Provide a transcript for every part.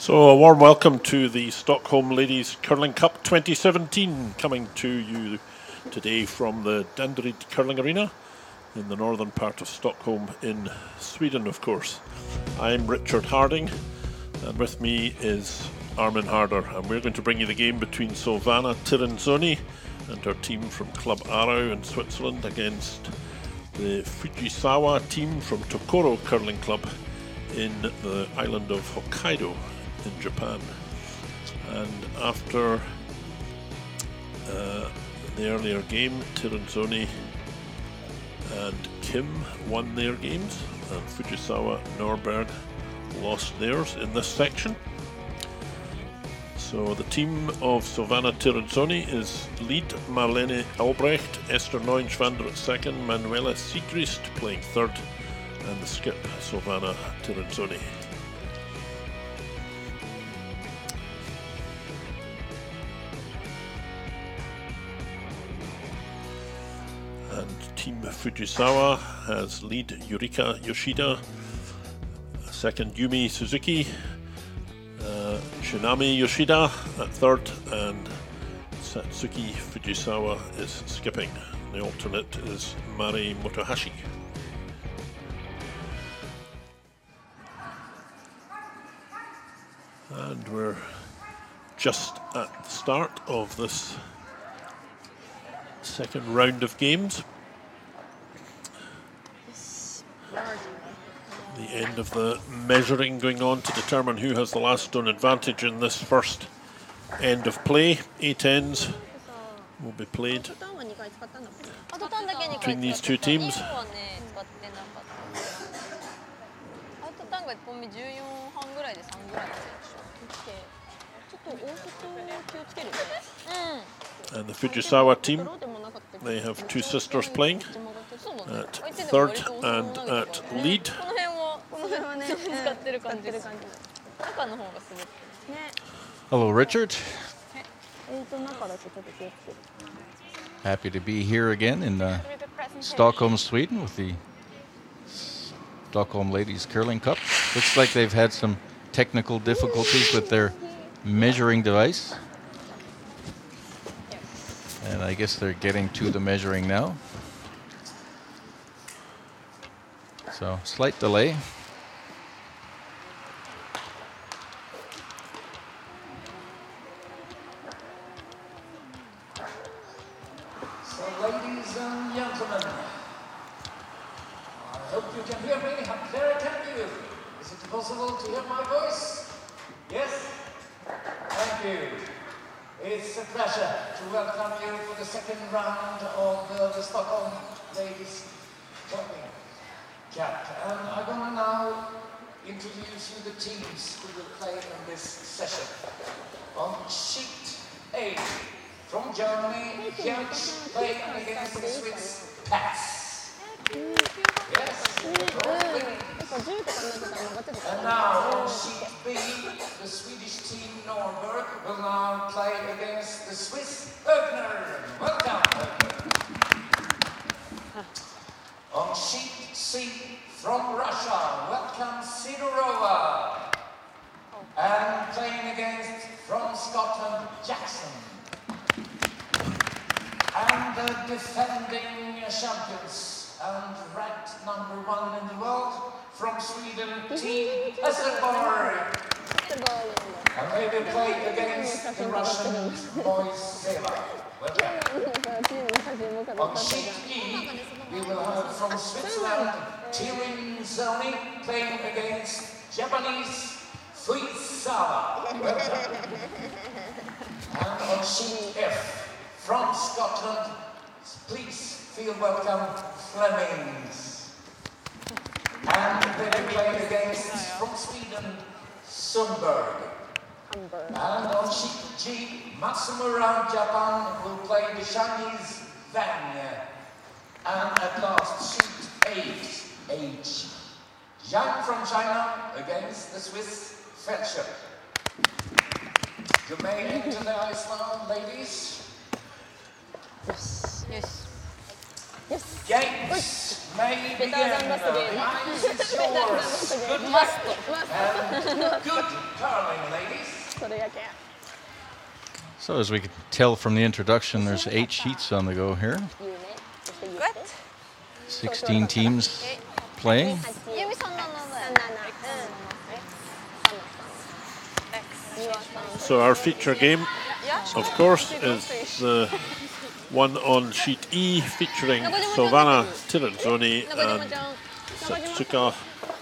So a warm welcome to the Stockholm Ladies Curling Cup 2017, coming to you today from the Danderyd Curling Arena in the northern part of Stockholm in Sweden, of course. I'm Richard Harding, and with me is Armin Harder, and we're going to bring you the game between Silvana Tirinzoni and her team from Club Arau in Switzerland against the Fujisawa team from Tokoro Curling Club in the island of Hokkaido in Japan. And after the earlier game, Tirinzoni and Kim won their games, and Fujisawa Norberg lost theirs in this section. So the team of Silvana Tirinzoni is lead Marlene Albrecht, Esther Neuenschwander at second, Manuela Siegrist playing third, and the skip Silvana Tirinzoni. And Team Fujisawa has lead Yurika Yoshida, second Yumi Suzuki, Shinami Yoshida at third, and Satsuki Fujisawa is skipping. The alternate is Mari Motohashi. And we're just at the start of this second round of games. The end of the measuring going on to determine who has the last stone advantage in this first end of play. 8 ends will be played between these two teams. And the Fujisawa team, they have two sisters playing at third and at lead. Hello, Richard. Happy to be here again in Stockholm, Sweden with the Stockholm Ladies Curling Cup. Looks like they've had some technical difficulties with their measuring device. And I guess they're getting to the measuring now. So, slight delay. So, ladies and gentlemen, I hope you can hear me. How clear can you? Is it possible to hear my voice? Yes? Thank you. It's a pleasure to welcome you for the second round of the Stockholm Ladies Curling Cup. And I'm going to now introduce you the teams who will play in this session. On sheet A, from Germany, Jens playing against the Swiss Pats. Yes, and now on sheet B, the Swedish team Norberg will now play against the Swiss Högner. Welcome. On sheet C, from Russia, welcome Sidorova. And playing against, from Scotland, Jackson. And the defending champions and ranked #1 in the world, from Sweden, Team Österborg. And they will play against the Russian Fujisawa. On sheet E, we will have from Switzerland, Tirinzoni playing against Japanese Fujisawa. And on sheet F, from Scotland, please feel welcome, Flemings. And they will play against, from Sweden, Sundberg. And on sheet G, Matsumura, Japan, will play the Chinese Wang. And at last, sheet H, Yang from China against the Swiss Felscher. You may enter the ice now, ladies. Yes. Games may begin. The ice is yours. Good luck and good curling, ladies. So as we can tell from the introduction, there's 8 sheets on the go here. 16 teams playing. So our feature game, of course, is the one on sheet E, featuring Silvana Tirinzoni and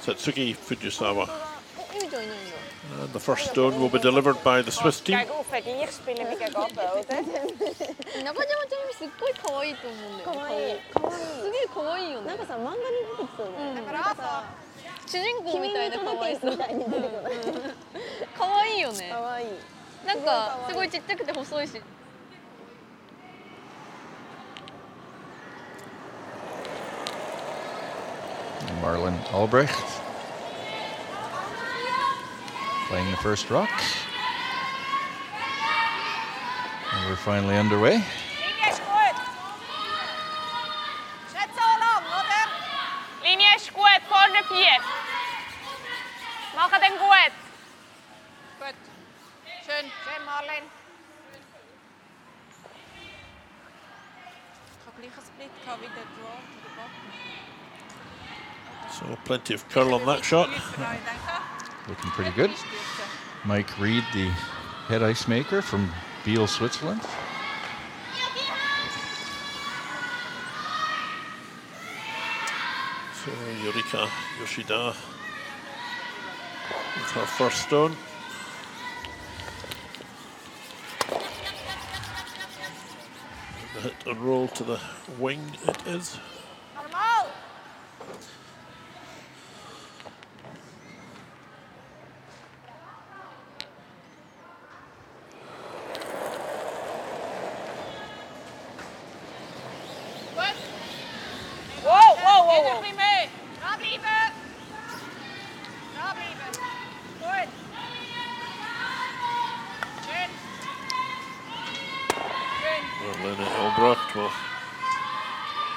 Satsuki Fujisawa. And the first stone will be delivered by the Swiss team. Marlon Albrecht playing the first rock. And we're finally underway. Linie ist gut, vorne 4. Machen den gut. Gut. Schön, schön, Marlene. Ich habe gleich ein Split wie der Draw to the bottom. So plenty of curl on that shot. Looking pretty good. Mike Reed, the head ice maker from Biel, Switzerland. So Yurika Yoshida with her first stone. The hit and roll to the wing it is. Will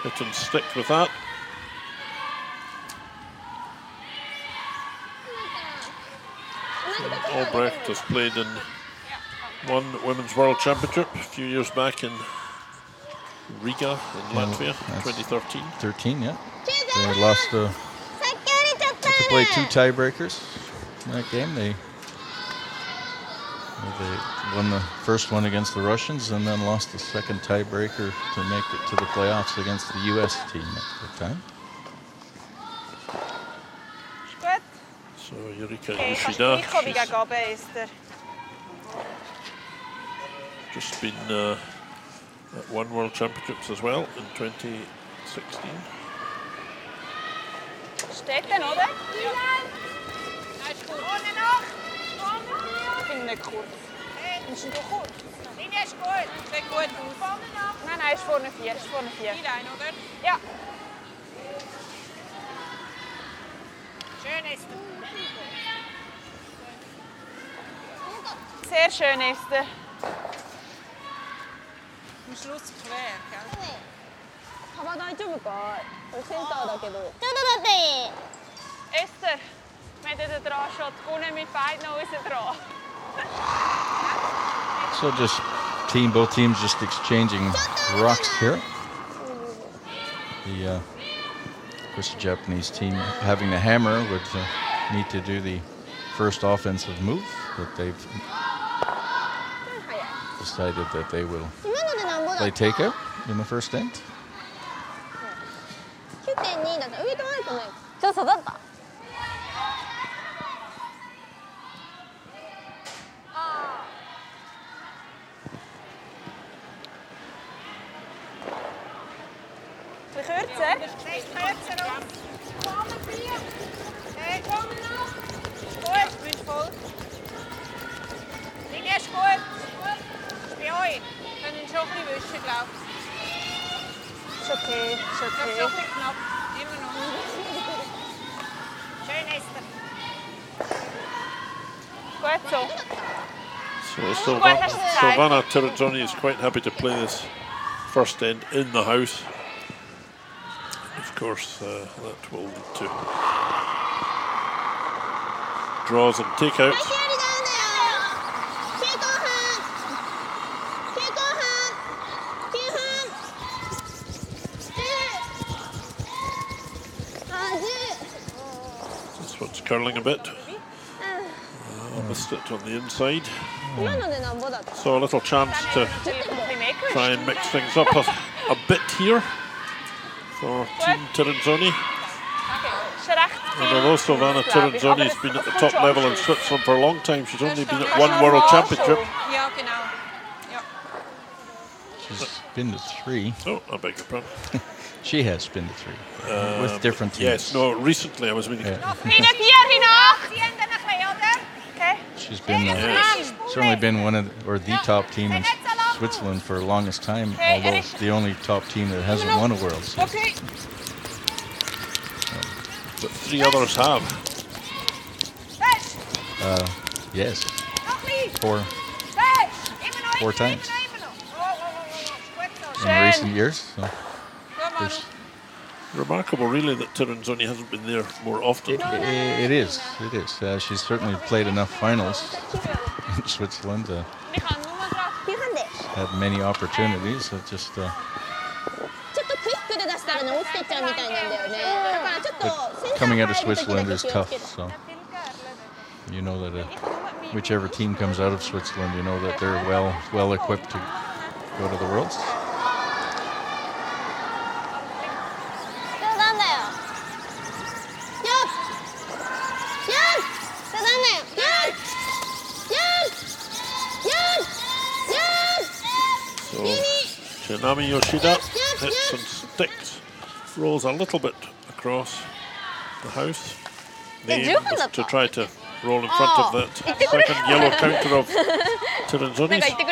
hit and stick with that. Albrecht has played in one Women's World Championship a few years back in Riga in Latvia, 2013. 13, yeah. They lost to play 2 tiebreakers in that game. They won the first one against the Russians and then lost the second tiebreaker to make it to the playoffs against the US team at the time. So Yurika Yoshida, just been at one World Championships as well in 2016. Steht denn, oder? Ja. Vorne noch! Ich bin nicht kurz. Bist du kurz? Linie ist gut. Sieht gut aus. Vorne noch? Nein, ist vorne 4. Ist vorne 4. Die Line, oder? Ja. Schön ist er. Sehr schön ist er. Am Schluss quer, gell? 幅大丈夫か？これセンターだけど。ちょっと待って。 Esther, mit der Drawshot gewonnen mit beiden Häusern dran. So just both teams just exchanging rocks here. Of course, the Japanese team having the hammer would need to do the first offensive move, but they've decided that they will play takeout in the first end. 9.2 だった。上とないとね。ちょっと刺さった。Kürzer? Kürzer auf. Vorne 4. Vorne noch. Ist gut, bin voll. Linie ist gut. Ist bei euch. Können schon ein bisschen wischen, glaube ich. Ist okay, ist Das okay. ist noch ein bisschen knapp. Immer noch. Schön, Esther. Gut so. So Silvana Tirinzoni is quite happy to play this first end in the house. Of course, that will lead to draws and takeouts. This one's curling a bit. Missed it on the inside. So a little chance to try and mix things up a bit here for Team Tirinzoni. And although Silvana Tirinzoni has been at the top level in Switzerland for a long time, she's only been at one World Championship. She's been to 3. Oh, I beg your pardon. She has been to 3 with different teams. Yes, no, recently I was meaning. She's been certainly been one of the top team in Switzerland for the longest time, although the only top team that hasn't won a World Series. But 3 others have. Yes, 4 times in recent years. So there's remarkable, really, that Tirinzoni hasn't been there more often. It is. She's certainly played enough finals in Switzerland. Had many opportunities. Just but coming out of Switzerland is tough. So you know that whichever team comes out of Switzerland, you know that they're well equipped to go to the Worlds. Nami Yoshida hits and sticks, rolls a little bit across the house. To try to roll in front of that second yellow counter of Tirinzoni's to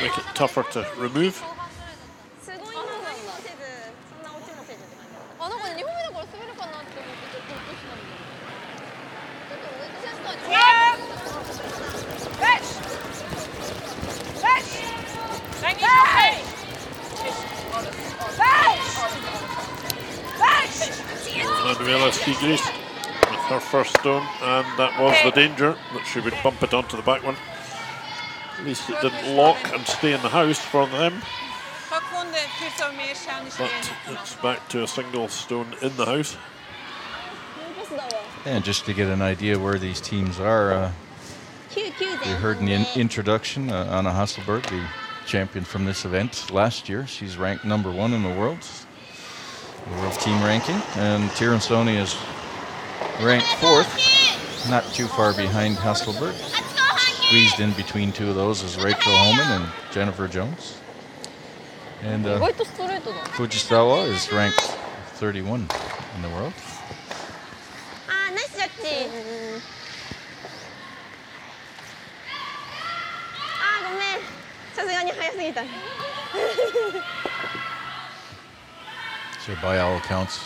make it tougher to remove. Manuela Stigris with her first stone, and that was the danger, that she would bump it onto the back one. At least it didn't lock and stay in the house for them. But it's back to a single stone in the house. And just to get an idea where these teams are, we heard in the introduction Anna Hasselberg, the champion from this event last year. She's ranked #1 in the world team ranking, and Tirinzoni is ranked 4th, not too far behind Hasselberg. Squeezed in between 2 of those is Rachel Homan and Jennifer Jones. And Fujisawa is ranked 31 in the world. So by all accounts,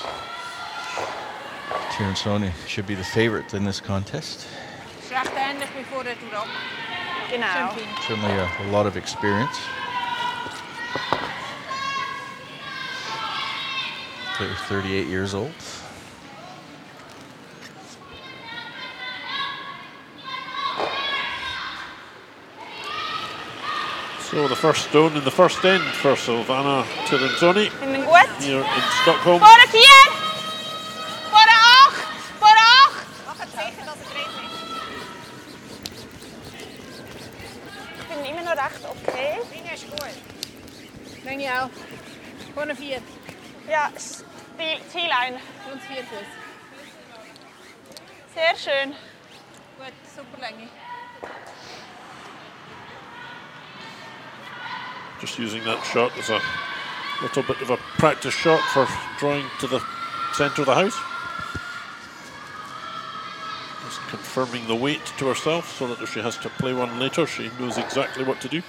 Tirinzoni should be the favorite in this contest. Certainly a lot of experience. They're 38 years old. So the first stone in the first end for Silvana Tirinzoni here in Stockholm. Voor de 4! Voor de 8! Voor de 8! Mag het zeggen dat het breed is? Ik vind niet meer nog recht, oké. 3 is goed. Denk niet uit. Gewoon een 4. Ja, T-line. Gewoon 4 goed. Sehr schön. Goed, super lenge. Just using that shot as a little bit of a practice shot for drawing to the centre of the house. Just confirming the weight to herself so that if she has to play one later, she knows exactly what to do.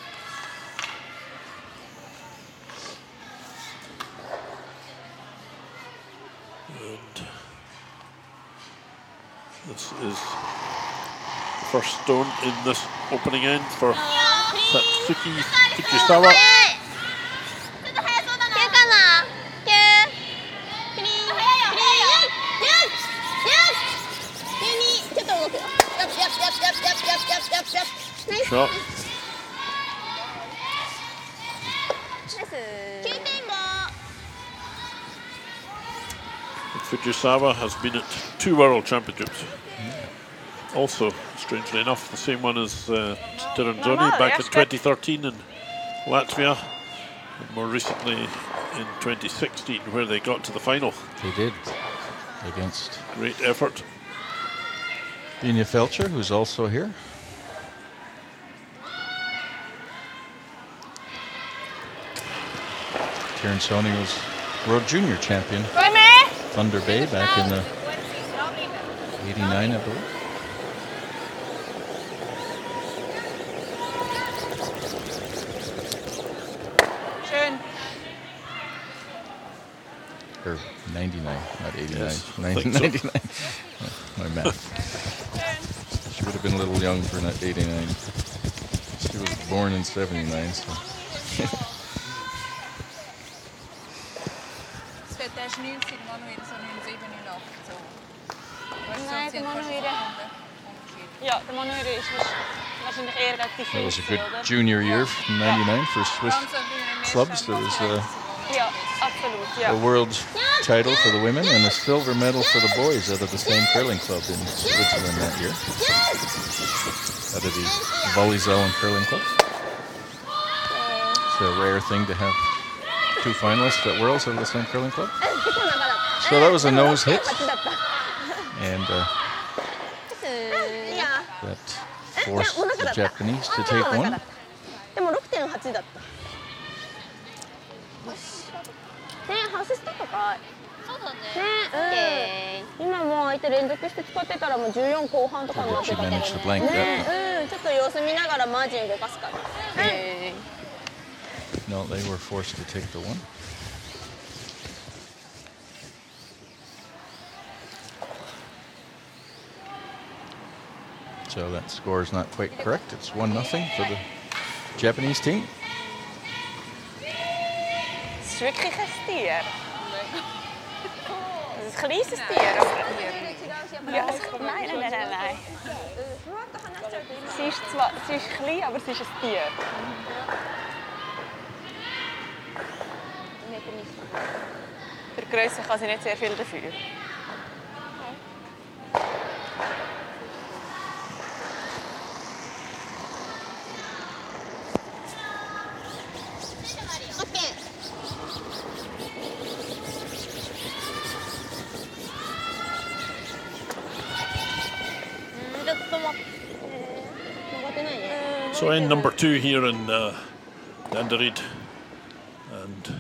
And this is the first stone in this opening end for Fujisawa. shot. Fujisawa has been at 2 World Championships. Also, strangely enough, the same one as Tirinzoni back in 2013 in Latvia, and more recently in 2016, where they got to the final. They did, against great effort. Bina Felcher, who's also here. Tirinzoni was World Junior Champion. Thunder Bay back in the 89, I believe. Or 99, not 89. Yes, 99. My math. She would have been a little young for not 89. She was born in 79, so. That was a good junior year from 99 for Swiss clubs. There was a world title for the women and a silver medal for the boys out of the same curling club in Switzerland that year. Out of the Fujisawa curling club. It's a rare thing to have 2 finalists at Worlds out of the same curling club. So that was a nose hit. And that forced the Japanese to take one. 外したとかそうだね。今もう相手連続して使ってたらもう14後半とかになってたからね。ちょっと様子見ながらマージン動かすから。No, they were forced to take the one. So that score is not quite correct. It's 1-0 for the Japanese team. Het is wirklich een stier. Het is een kleine stier. Ja, nein. Sie ist klein, aber sie ist ein Stier. Für die Grösse kann sie nicht sehr viel dafür. So end number 2 here in Danderyd, and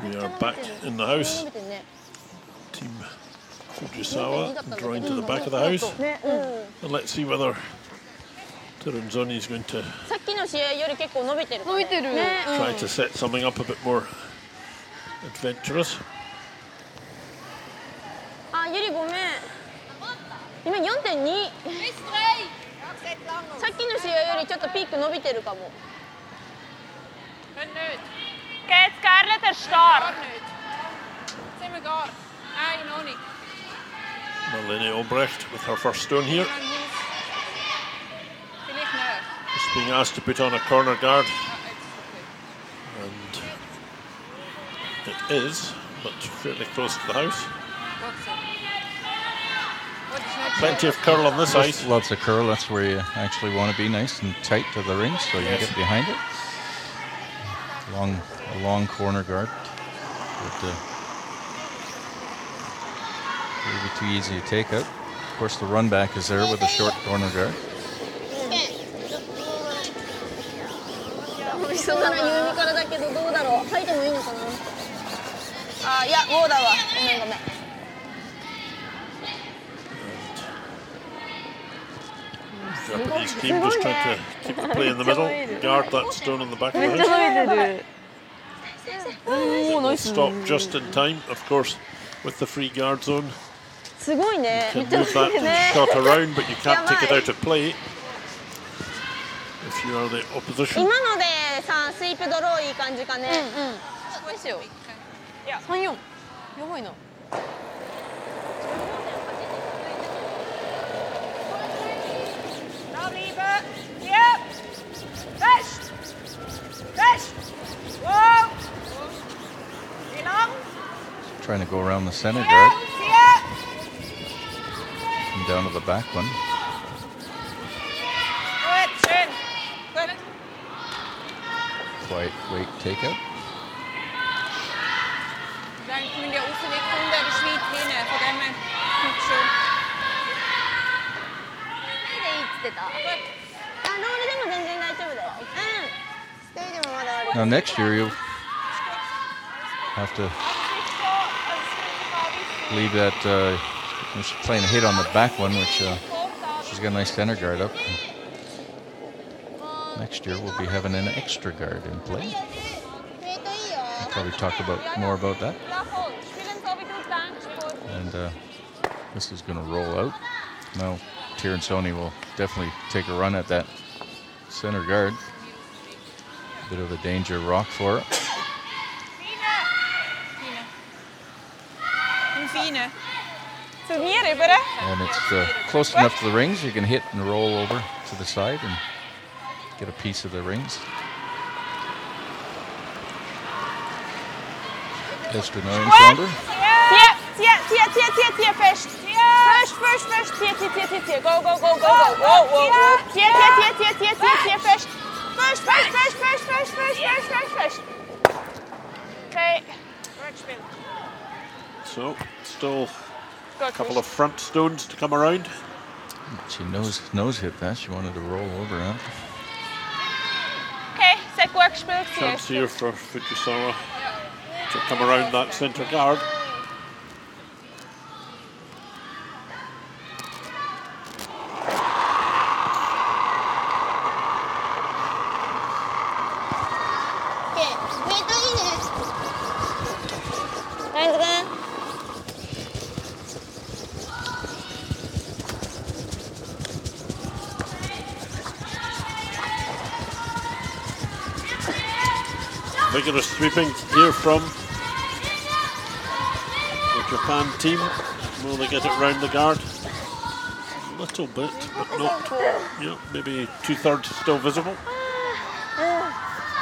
we are back in the house. Team Fujisawa drawing to the back of the house, and let's see whether Tirinzoni is going to try to set something up a bit more adventurous. 今 4.2 さっきの試合よりちょっとピーク伸びてるかも Geht Scarlett der Start? Sind wir gar? Nein, noch nicht. Marlene Obrecht with her first stone here. Vielleicht nicht. Just being asked to put on a corner guard. And it is, but fairly close to the house. Plenty of curl on this ice. Lots of curl, that's where you actually want to be, nice and tight to the ring so you can get behind it. A long corner guard. But maybe too easy to take out. Of course the run back is there with a short corner guard. そうならゆみからだけどどうだろう吐いてもいいのかなあいやウォーだわごめん Japanese team just trying to keep the play in the middle, guard that stone on the back of the house. We'll stop just in time, of course, with the free guard zone. You can move that shot around, but you can't take it out of play if you are the opposition. 今のでさスイープドローいい感じかねですよいや34やばいな Nou, lieve. Yep. Fest! Fest! Whoa! Wie lang? Trying to go around the center guard. Vier! And down to the back one. Gut, schön. Gut. Quiet weight takeout. Dan kun je oefening doen bij de Schweiz winnen. Voor dem goed schon. でいいって言ってた。あ、ロールでも全然大丈夫だよ。うん。ステージもまだある。 Now next year you'll have to leave that. She's playing a hit on the back one, which she's got a nice center guard up. Next year we'll be having an extra guard in play. We'll probably talk more about that. And this is going to roll out. Now Tirinzoni will definitely take a run at that center guard. Bit of a danger rock for her. Fine. Zu mir rüber. And it's close enough to the rings. You can hit and roll over to the side and get a piece of the rings. Extra 9 pounder. Tier, fest. Fest. Tier. Go. Whoa. Tier, fest. Fest. Okay. So, still a couple of front stones to come around. She nose hit that. She wanted to roll over, huh? Okay, sehr gut gespielt. Chance here for Fujisawa to come around that centre guard. Vigorous sweeping here from the Japan team. Will they get it round the guard? A little bit, but not. Yeah, maybe 2/3 still visible.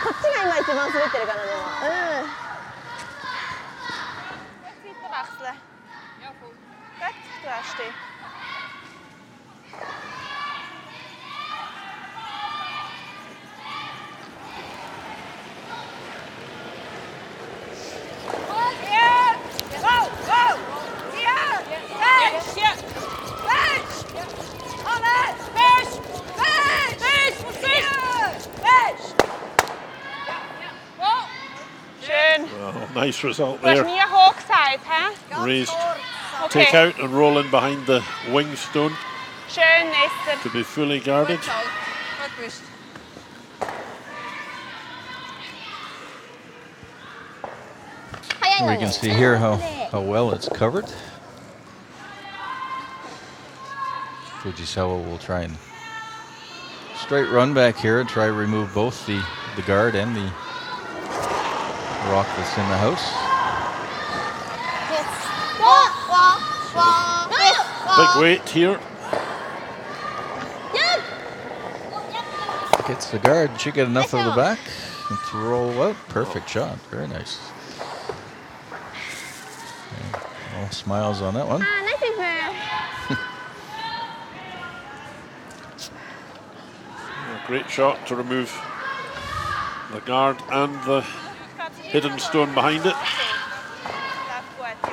こっちが今一番滑ってるかなでも。Seite wechseln. Ja, voll. Gut, du hast die. Nice result there. Raised, take out and roll in behind the wing stone. Schön ist to be fully guarded. We can see here how well it's covered. Fujisawa will try and straight run back here and try to remove both the guard and the rock that's in the house. Big weight here. Gets the guard. She get enough of the back to roll out. Perfect shot. Very nice. Okay. All smiles on that one. Great shot to remove the guard and the hidden stone behind it.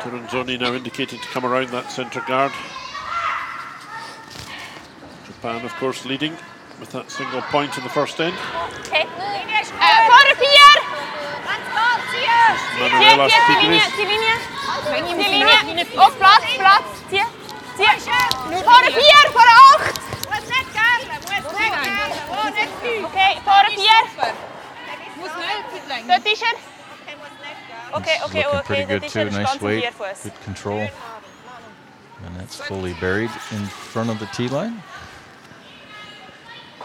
Tirinzoni now indicating to come around that centre guard. Japan, of course, leading with that single point in the first end. Okay. Voor 4! Manuela Stigris. Op plaats. Tier. Voor 4, voor 8! Okay, voor 4. Dat is er. Looking pretty good too. Nice weight, good control. And that's fully buried in front of the tee line.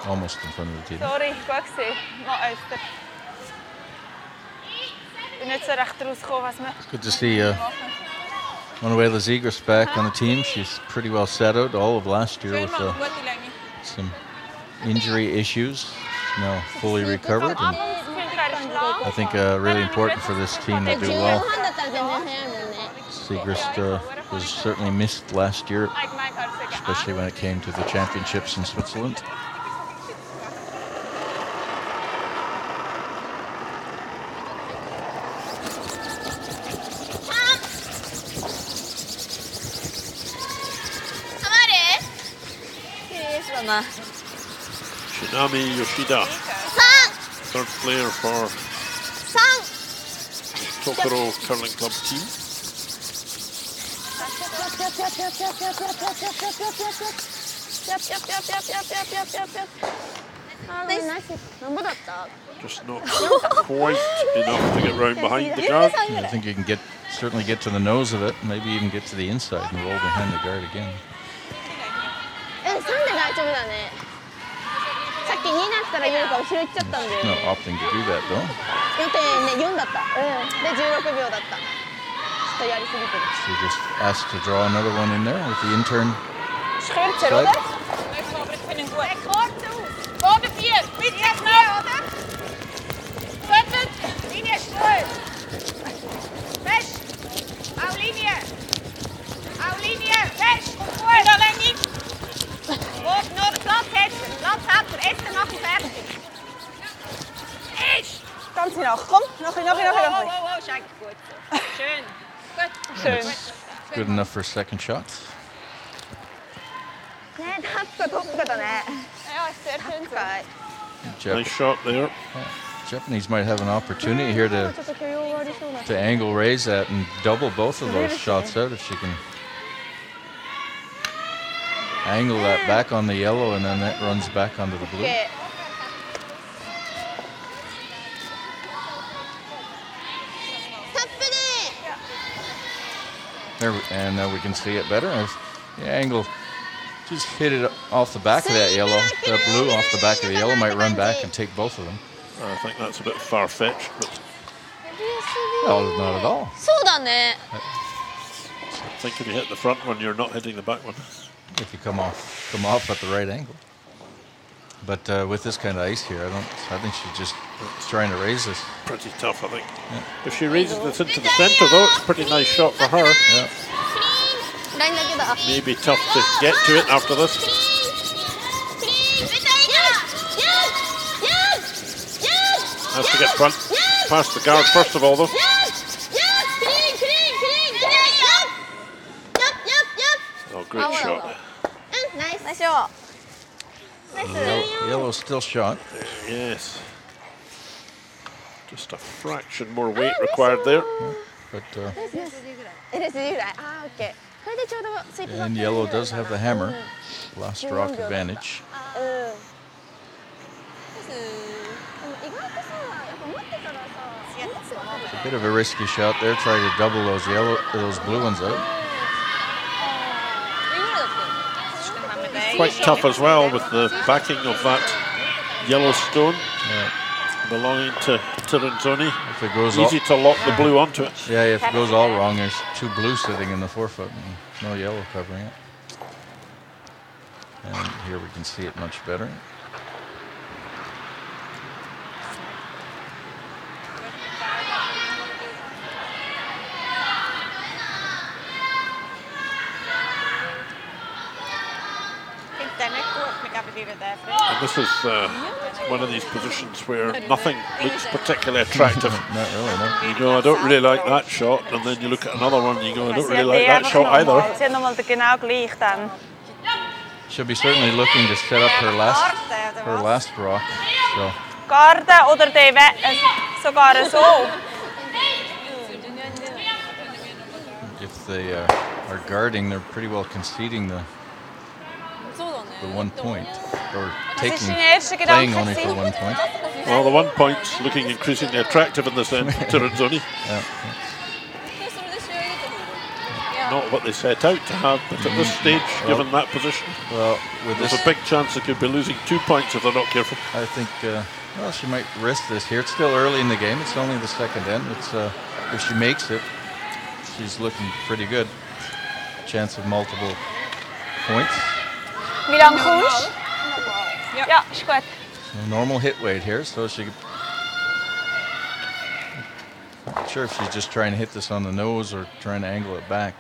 Almost in front of the tee line. Sorry, goed gezien. Maar Uister. Ik ben net zo recht rausgekomen als me. It's good to see Manuela Stigris back on the team. She's pretty well set out all of last year with some injury issues. now fully recovered. And I think really important for this team to do well. Sigrist was certainly missed last year, especially when it came to the championships in Switzerland. Shinami Yoshida, third player for the Tokoro Curling Club team. Just not quite enough to get round behind the guard. I think you can certainly get to the nose of it, maybe even get to the inside and roll behind the guard again. No opting to do that though. So just asked to draw another one in there with the intern side. Ganz hinauf, komm, noch. Ist eigentlich gut. Schön. Gut. Schön. That's good enough for a second shot. Nice shot there. Japanese might have an opportunity here to angle raise that and double both of those shots out if she can angle that back on the yellow and then that runs back onto the blue. There, and now we can see it better. If the angle just hit it off the back of that yellow, that blue off the back of the yellow might run back and take both of them. I think that's a bit far-fetched, but no, not at all. I think if you hit the front one, you're not hitting the back one. If you come off at the right angle. But with this kind of ice here, I think she's just trying to raise this. Pretty tough, I think. Yeah. If she raises this into the centre, though, it's a pretty nice shot for her. Yeah. Maybe tough to get to it after this. Has to get front. Past the guard first of all, though. Oh, great shot. Nice shot. Yellow's still shot. Yes. Just a fraction more weight required there. But and yellow does have the hammer. Last rock advantage. It's a bit of a risky shot there, trying to double those blue ones out. Quite tough as well with the backing of that yellow stone belonging to Tirinzoni. If it goes easy to lock the blue onto it. Yeah, if it goes all wrong, there's two blue sitting in the forefoot and no yellow covering it. And here we can see it much better. And this is one of these positions where nothing looks particularly attractive. Not really, no. You go, I don't really like that shot, and then you look at another one and you go, I don't really like that shot either. She'll be certainly looking to set up her last rock. So. If they are guarding, they're pretty well conceding the 1 point, or playing only for 1 point. Well, the 1 point's looking increasingly attractive in this end, Tirinzoni. Not what they set out to have, but at this stage, given that position, there's a big chance they could be losing 2 points if they're not careful. I think, she might risk this here. It's still early in the game. It's only the second end. It's if she makes it, she's looking pretty good. Chance of multiple points. Wie lang kommst du? Ja, ist gut. A normal hit weight here, so she. Not sure if she's just trying to hit this on the nose or trying to angle it back,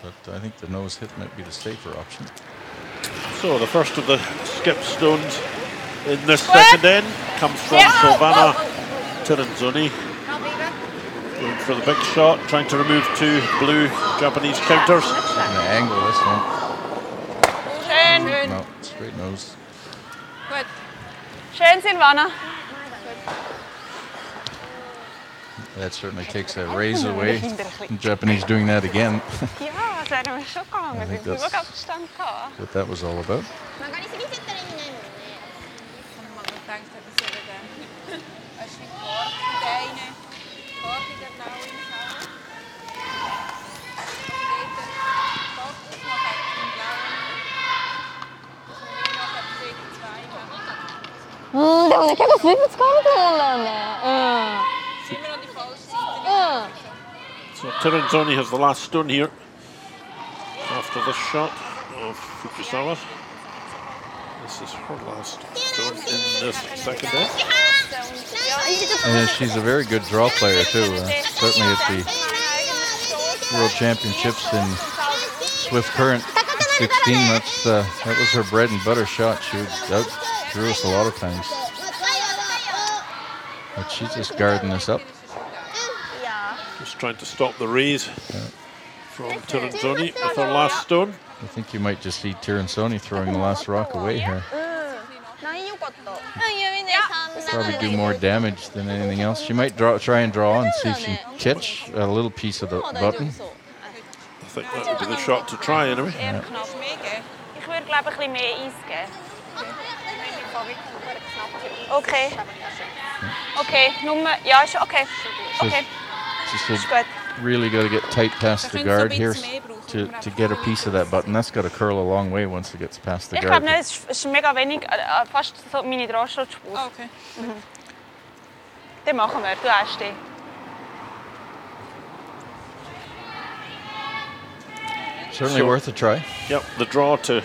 but I think the nose hit might be the safer option. So the first of the skip stones in this second end comes from Silvana Tirinzoni. Going for the big shot, trying to remove two blue Japanese counters. Trying to angle this one. Schön. No, straight nose. Gut. Schön, Silvana. That certainly takes a raise away. The Japanese doing that again. Ja, ze hebben me zo gehangen. I think Dus ik that's heb gestaan. what that was all about. 曲がりすぎちゃったら意味ないもんね。 Man denkt, dat is er dan. Als je hoort, de ene, hoort je dat nou in houden? Focus nog uit de blauwe. Dus we weer nog het tweede twee gaan. でもね、結構スイープ使えると思うんだよね。 Zien we nog die foto's zien? So Tirinzoni has the last stone here after this shot of Fujisawa. This is her last stone in this second end. And she's a very good draw player too. Certainly at the World Championships in Swift Current 16, that was her bread and butter shot. She outdrew us a lot of times. But she's just guarding this up. Just trying to stop the raise from Tirinzoni with her last stone. I think you might just see Tirinzoni throwing the last rock away here. Probably do more damage than anything else. She might try and draw and see if she can catch a little piece of the button. I think that would be the shot to try anyway. Yeah. Ik wil glaube een beetje meer ijs geven. Oké. Oké, nummer. Ja, is oké. Oké. Just really got to get tight past the guard here to get a piece of that button. That's got to curl a long way once it gets past the Ich guard. glaube nicht, es ist mega wenig, fast so meine Drahtschlussspur. Oh, okay. Den machen wir, du hast den. Certainly worth a try. Yep, the draw to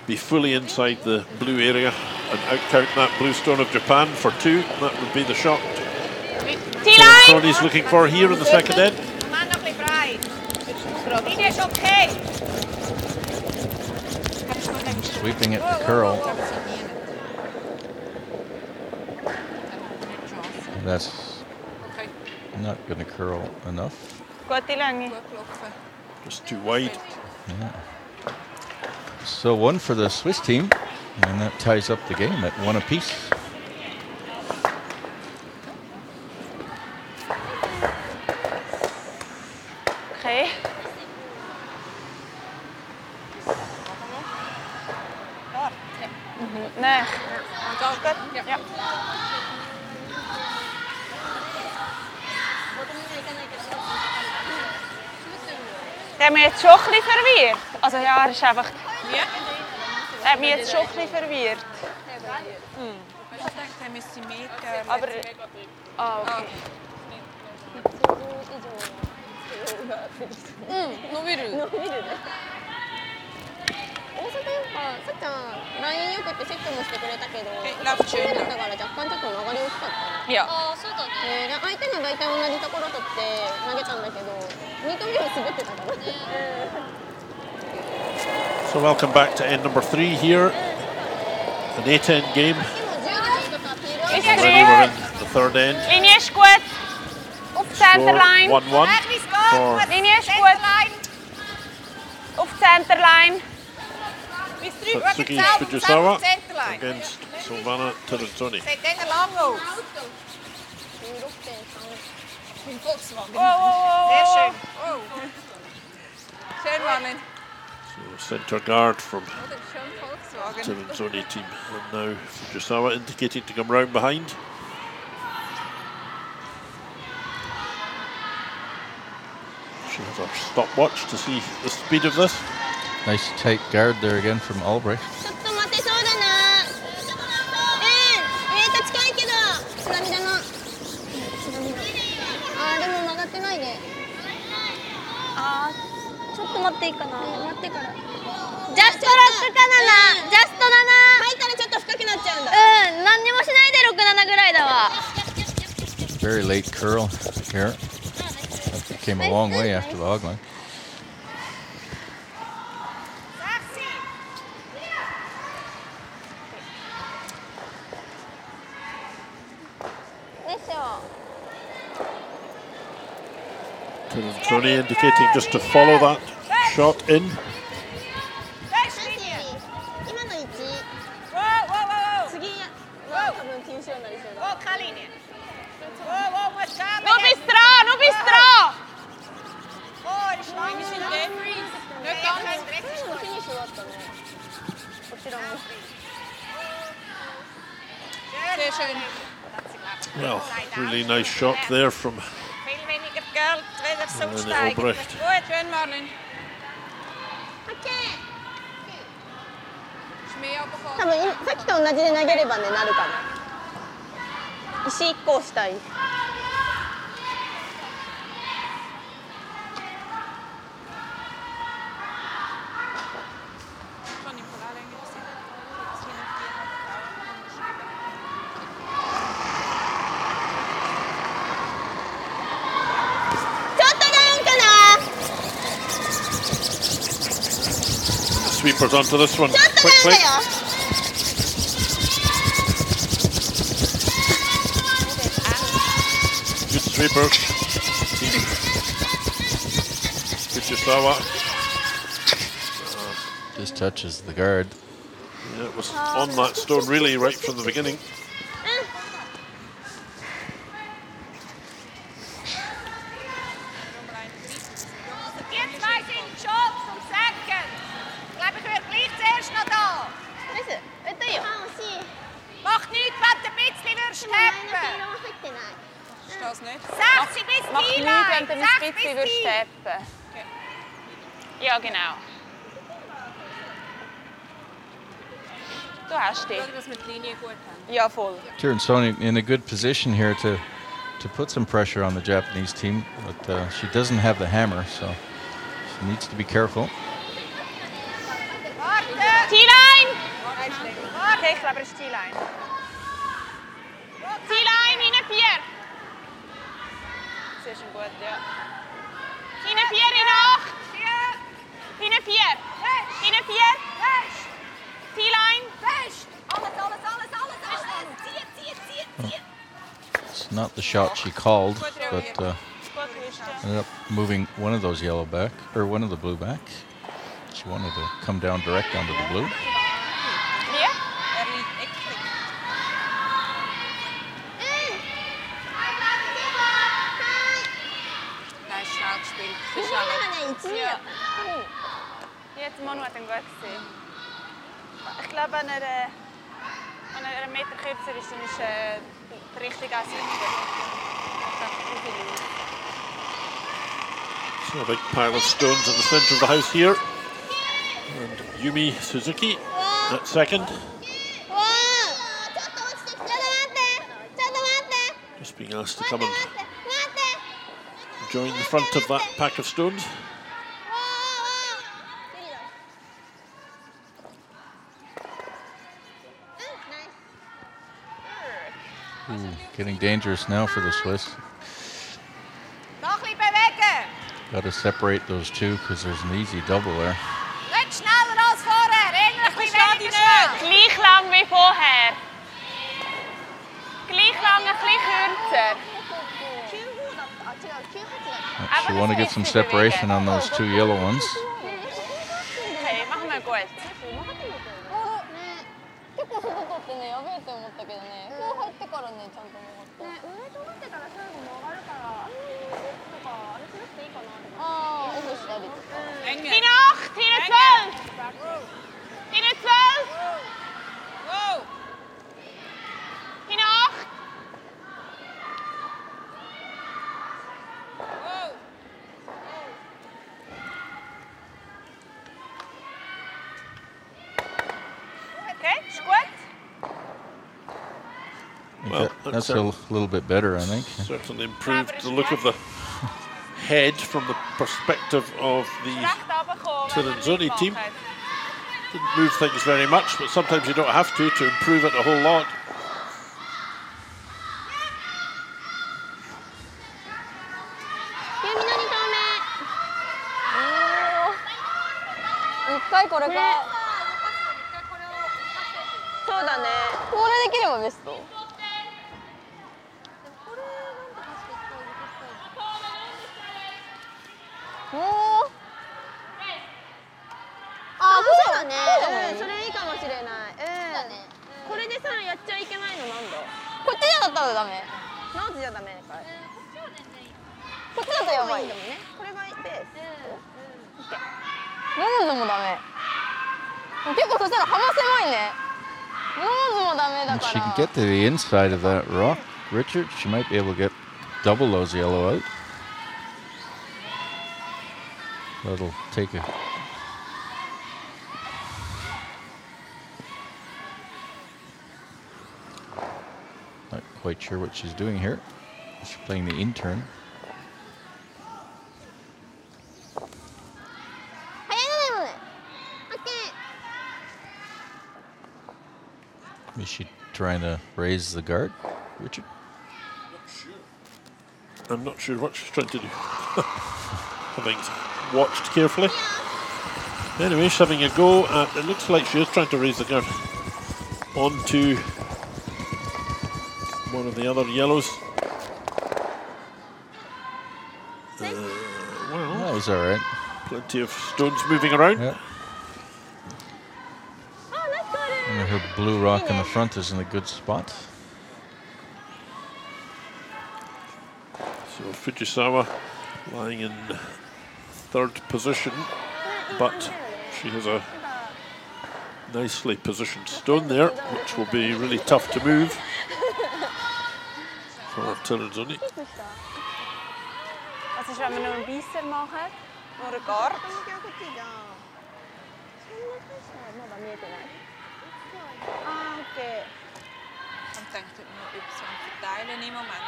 be fully inside the blue area and outcount that blue stone of Japan for two. That would be the shot Tirinzoni's looking for here in the second end. Man nog een vrij. Die is oké. Sweeping it to curl. That's not going to curl enough. Goed, die lange. Just too wide. Yeah. So one for the Swiss team, and that ties up the game at one apiece. Okay. Nee. Ja. Der hat mich jetzt schon ein bisschen verwirrt. Also ja, er ist einfach... Ja? Er hat mich jetzt schon ein bisschen verwirrt. Ich dachte, er müsste mehr. Aber... Ah, okay. 伸びる。伸びるね。大阪やっぱさっちゃんラインよくってチェックもしてくれたけど、ラフ中だったから若干ちょっと曲がり大きかったね。いや。ああそうだね。で相手の大体同じところ取って投げたんだけど、2投目は滑ってたから。So welcome back to end number 3 here. An 8-end game. Already we're in the third end. Linie ist gut. Auf die Centerline. 1-1 for Linie ist gut. Auf die Centerline. Satsuki Fujisawa against Silvana Tirinzoni. Zet den lang aus. Im Volkswagen. Sehr schön. Oh. Schön, Marlin. So centre guard from Schön Volkswagen. Tirinzoni team. And now Fujisawa indicating to come round behind. She has her stopwatch to see the speed of this. Nice tight guard there again from Albrecht. ちょっと待ってそうだな。上と近いけど津波だな。あーでも曲がってないね。あーちょっと待っていいかな。待ってから。ジャストロックかな。ジャストだな。入ったらちょっと深くなっちゃうんだ。何にもしないで6、7ぐらいだわ。Very late curl here. Came a long way after the hog line. Tirinzoni indicating just to follow that shot in. 今の位置。次は多分禁止になりそうだ。Nu bist dran, nu bist dran! Sehr schön. Well, really nice shot there from Viel weniger Geld, wieder sonst Melanie eigentlich. Albrecht. Gut, schön, Marlin. 多分さっきと同じで投げればねなるかも。石1個押したい。Schon im Polarlänge gesehen. Das hier noch 4 ちょっとダウンかな。 sweepers onto this one ちょっとダウン quickly. だよ。 Good sweepers. Fujisawa. Just touches the guard. Yeah, it was on that stone really right from the beginning. Die zwei sind schon zum Säcken. Ich glaube, ich wäre gleich zuerst noch da. ナイス。いいよ。Macht nichts, wenn du ein bisschen würdest tappen. 入ってない。 Ist das nicht? 60 bis Mach nichts, Zielline. wenn du ein 60 bisschen bis würdest Ziel. tappen. Ja, genau. Du hast dich. Schau, dass wir die Linie gut haben. Ja, voll. Tirinzoni in a good position here to put some pressure on the Japanese team, but she doesn't have the hammer, so she needs to be careful. Warte. T-Line! Warte. Okay, ich glaube, es ist T-Line. T-Line, hinten 4. Sehr schön gut, ja. Hinten 4 in 8. Hinten 4. Hinten 4. T-Line. Fest. Alles. Zieh. It's not the shot she called, but Gut gewusst, ended up moving one of those yellow back, or one of the blue back. She wanted to come down direct onto the blue. Wie? Er liegt eckig. Nein, schnell gespielt. Sehr schnell. 1、2や。 Jetzt Manu hat ihn gut gesehen. Ich glaube, wenn er einen Meter kürzer ist, dann ist der richtige auch sicher. So a big pile of stones in the centre of the house here. And Yumi Suzuki at second. ちょっと落ちてきた。ちょっと待って。ちょっと待って。 Just being asked to come and 待って。 join the front of that pack of stones. Ooh, getting dangerous now for the Swiss. Noch ein bisschen bewegen. Got to separate those two because there's an easy double there. Nicht schneller als vorher. Ein bisschen weniger schnell. Gleich lang wie vorher. Gleich lang, ein bisschen kürzer. She want to get some separation on those two yellow ones. Okay, machen wir gut. 結構外取ってね、やべえって思ったけどね、こう入ってからね、ちゃんと曲がった。ね、上とってから最後曲がるから、とか、あれしなくていいかなとか。ああ、オフしたりとか。 Hin 8, hin 12. Hin 12. Wow. Hin 8. Wow. Okay, ist gut. Well, That's a little bit better, I think. Certainly improved the look of the head from the perspective of the Recht runterkommen, wenn wir Tirinzoni team. mitmachen. Didn't move things very much, but sometimes you don't have to improve it a whole lot. 回これか、ね、そうだね、これできればベスト。おお、あ、そうだね、それいいかもしれない。これでさ、やっちゃいけないのなんだ。こっちだったらダメ。ナウツじゃダメかい。こっちだとやばいんだもんね。これがベース。ノーズもダメ。結構そしたら幅狭いね。ノーズもダメだから。 She can get to the inside of that rock, Richard. She might be able to get double those yellow out. That'll take a... Not quite sure what she's doing here. She's playing the intern. Is she trying to raise the guard, Richard? I'm not sure what she's trying to do. Having watched carefully. Anyway, she's having a go at, it looks like she is trying to raise the guard onto one of the other yellows. Well, that was all right. Plenty of stones moving around. Yeah. And her blue rock in the front is in a good spot. So Fujisawa lying in third position, but she has a nicely positioned stone there, which will be really tough to move for Tirinzoni. Was ist, wenn wir nur einen Beisser machen? Nur einen Guard? Ah, okay. Und denkt nur Y verteilen im Moment.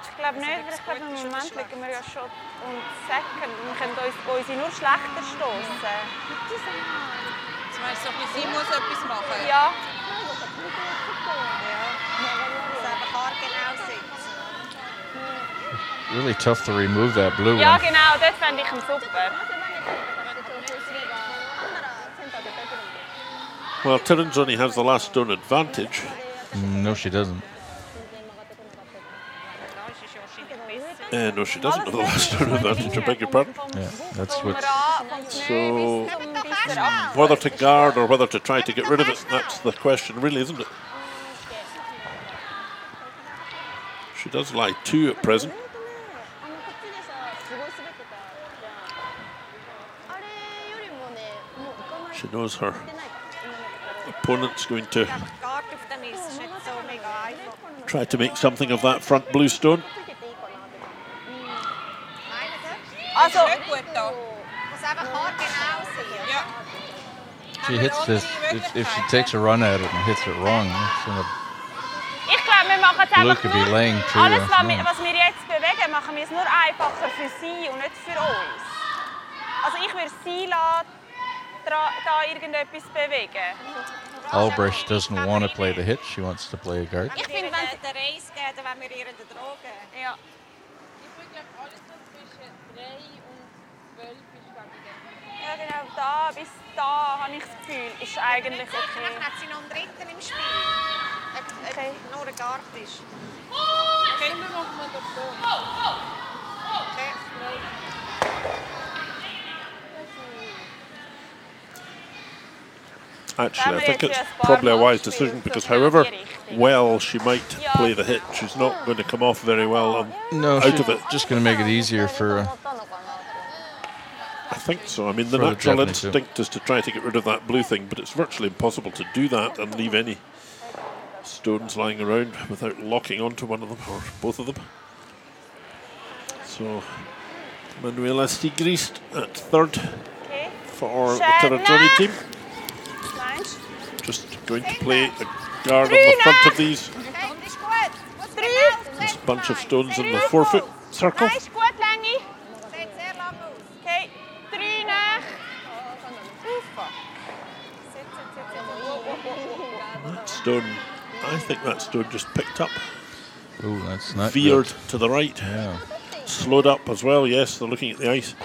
Ich glaube nicht, weil ich glaube, im Moment liegen wir ja schon und Second. Wir können uns nur schlechter stoßen. Zum Beispiel, sie muss etwas machen. Ja. Muss einfach haargenau sitzen. Really tough to remove that blue Ja, one. genau, das fände ich super. Well, Tirinzoni has the last stone advantage. No, she doesn't. No, she doesn't have the last stone advantage, I beg your pardon. Yeah, that's what. So, whether to guard or whether to try to get rid of it, that's the question, really, isn't it? She does lie 2 at present. She knows her opponent's going to try to make something of that front blue stone. Also, gut da. Muss einfach haargenau sein. She hits this. If she takes a run at it and hits it wrong, it's gonna. Ich glaube, wir machen es einfach could be laying nur, true. alles, was wir jetzt bewegen, machen wir es nur einfacher für sie und nicht für uns. Also ich würde sie lassen, da irgendetwas bewegen. Albrecht doesn't want to play the hit. She wants to play a guard. Ich finde, wenn sie den Reis geben, wenn wir ihr den Drogen. Ja. Ich würde glaube alles so zwischen 3 und 12 ist glaube ich. Ja genau, da bis da habe ich das Gefühl, ist eigentlich okay. Dann hat sie noch einen dritten im Spiel. Okay. Nur ein Guard ist. Okay, wir machen mal das so. Okay. Actually, I think it's probably a wise decision because however well she might play the hit, she's not going to come off very well out of it. Just going to make it easier for. I think so. I mean, the natural instinct is to try to get rid of that blue thing, but it's virtually impossible to do that and leave any stones lying around without locking onto one of them or both of them. So, Manuela Stigrist at third for the Tirinzoni team. Just going to play a guard on the front of these. This bunch of stones in the 4-foot circle. Okay, 3 nach. stone, I think that stone just picked up. Oh, that's not veered good. to the right. Yeah. Slowed up as well, yes, they're looking at the ice.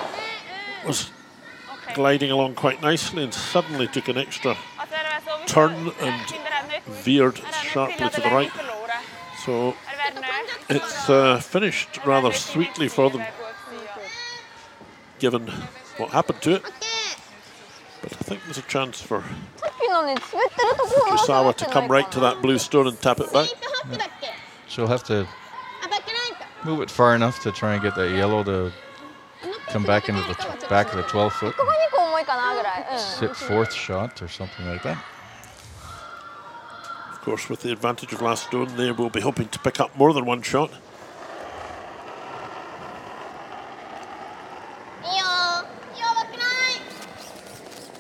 Was gliding along quite nicely and suddenly took an extra turn and veered sharply to the right. So it's finished rather sweetly for them, given what happened to it. But I think there's a chance for Fujisawa to come right to that blue stone and tap it back. Yeah. She'll have to move it far enough to try and get that yellow to come back into the back of the 12 foot. Sit fourth shot or something like that. Of course, with the advantage of last stone, they will be hoping to pick up more than one shot.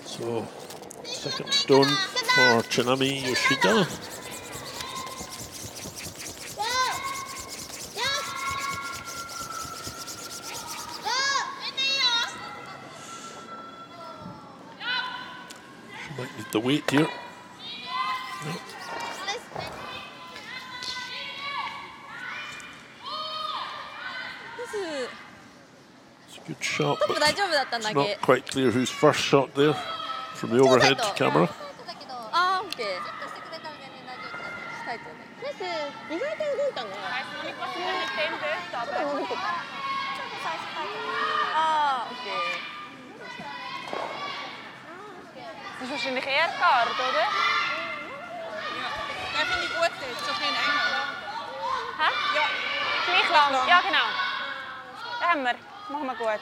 So, second stone for Chinami Yoshida. She might need the weight here. No. It's a good shot, but it's not quite clear who's first shot there from the overhead camera. Das ist wahrscheinlich eher Kart, oder? Ja, der finde ich gut dort, so ein bisschen enger. Hä? Ja. Gleich lang. Ja, genau. Den haben wir. Machen wir gut.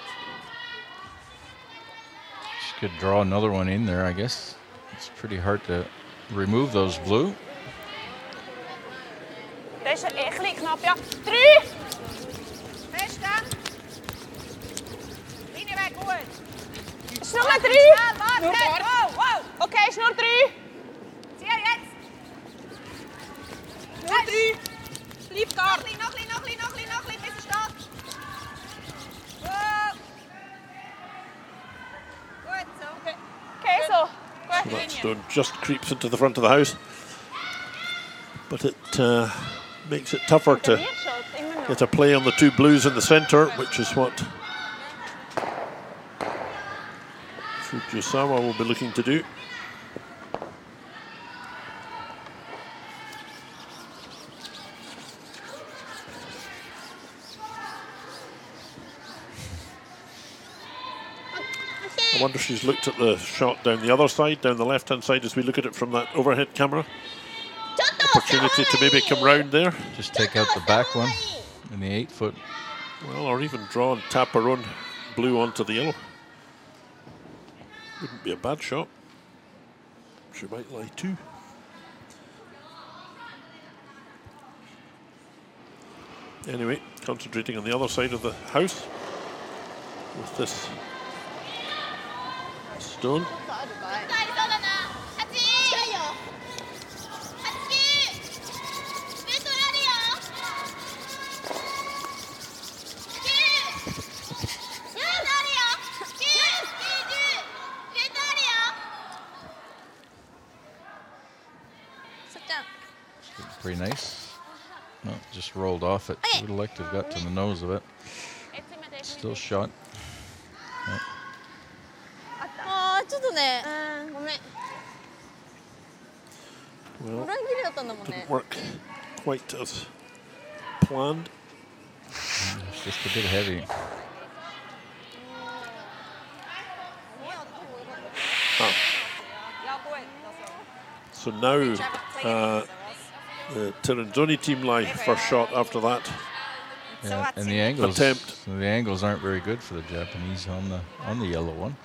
She could draw another one in there, I guess. It's pretty hard to remove those blue. Das ist ein bisschen knapp, ja. 3! Fest dann. Linie weg, gut. Es ist nur 3! Nur Bord. Wow, wow. Okay, es ist nur 3. Zieh jetzt. Nur 3. Bleib gar. Noch ein bisschen, bis es steht. Wow. Gut, so. Okay, so. So that stone just creeps into the front of the house, but it makes it tougher to get a play on the two blues in the centre, which is what Fujisawa will be looking to do. I wonder if she's looked at the shot down the other side, down the left-hand side, as we look at it from that overhead camera. Opportunity to maybe come round there. Just take out the back one in the 8 foot. Well, or even draw and tap her own blue onto the yellow. Wouldn't be a bad shot. She might lie too. Anyway, concentrating on the other side of the house with this stone. Pretty nice. No, just rolled off it. Would have liked to have got to the nose of it. Still shot. Yeah. Well, didn't work quite as planned. It's just a bit heavy. Ah. So now the Tirinzoni team lie first shot after that. Yeah, and the angles, attempt. the angles aren't very good for the Japanese on the yellow one.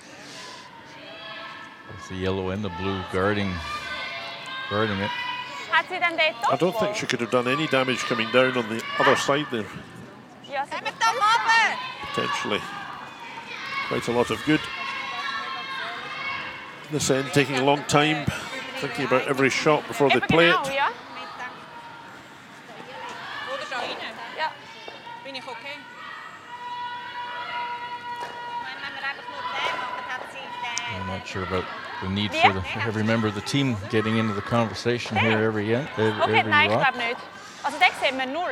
With the yellow and the blue guarding it. I don't think she could have done any damage coming down on the other side there. Potentially quite a lot of good. This end taking a long time, thinking about every shot before they play it. Bin ich okay? I'm not sure about the need for every member of the team getting into the conversation here every Okay, nein, ich rock. glaube nicht. Also den sehen wir 0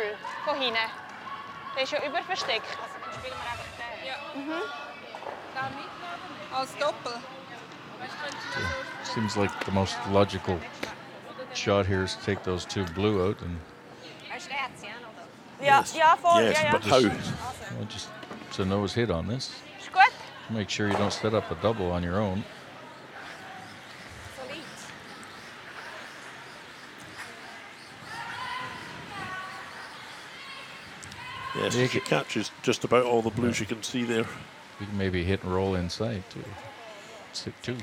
von hinten. Der ist ja überversteckt. Also dann spielen wir einfach den. Ja. Da mitladen. Als Doppel. Seems like the most logical shot here is to take those two blue out and Ja, ja, voll. Yes, ja, ja. but how? well, just it's a nose hit on this. Ist gut. Make sure you don't set up a double on your own. Yes, she catches just about all the blues you can see there. You can maybe hit and roll inside too. Sit two.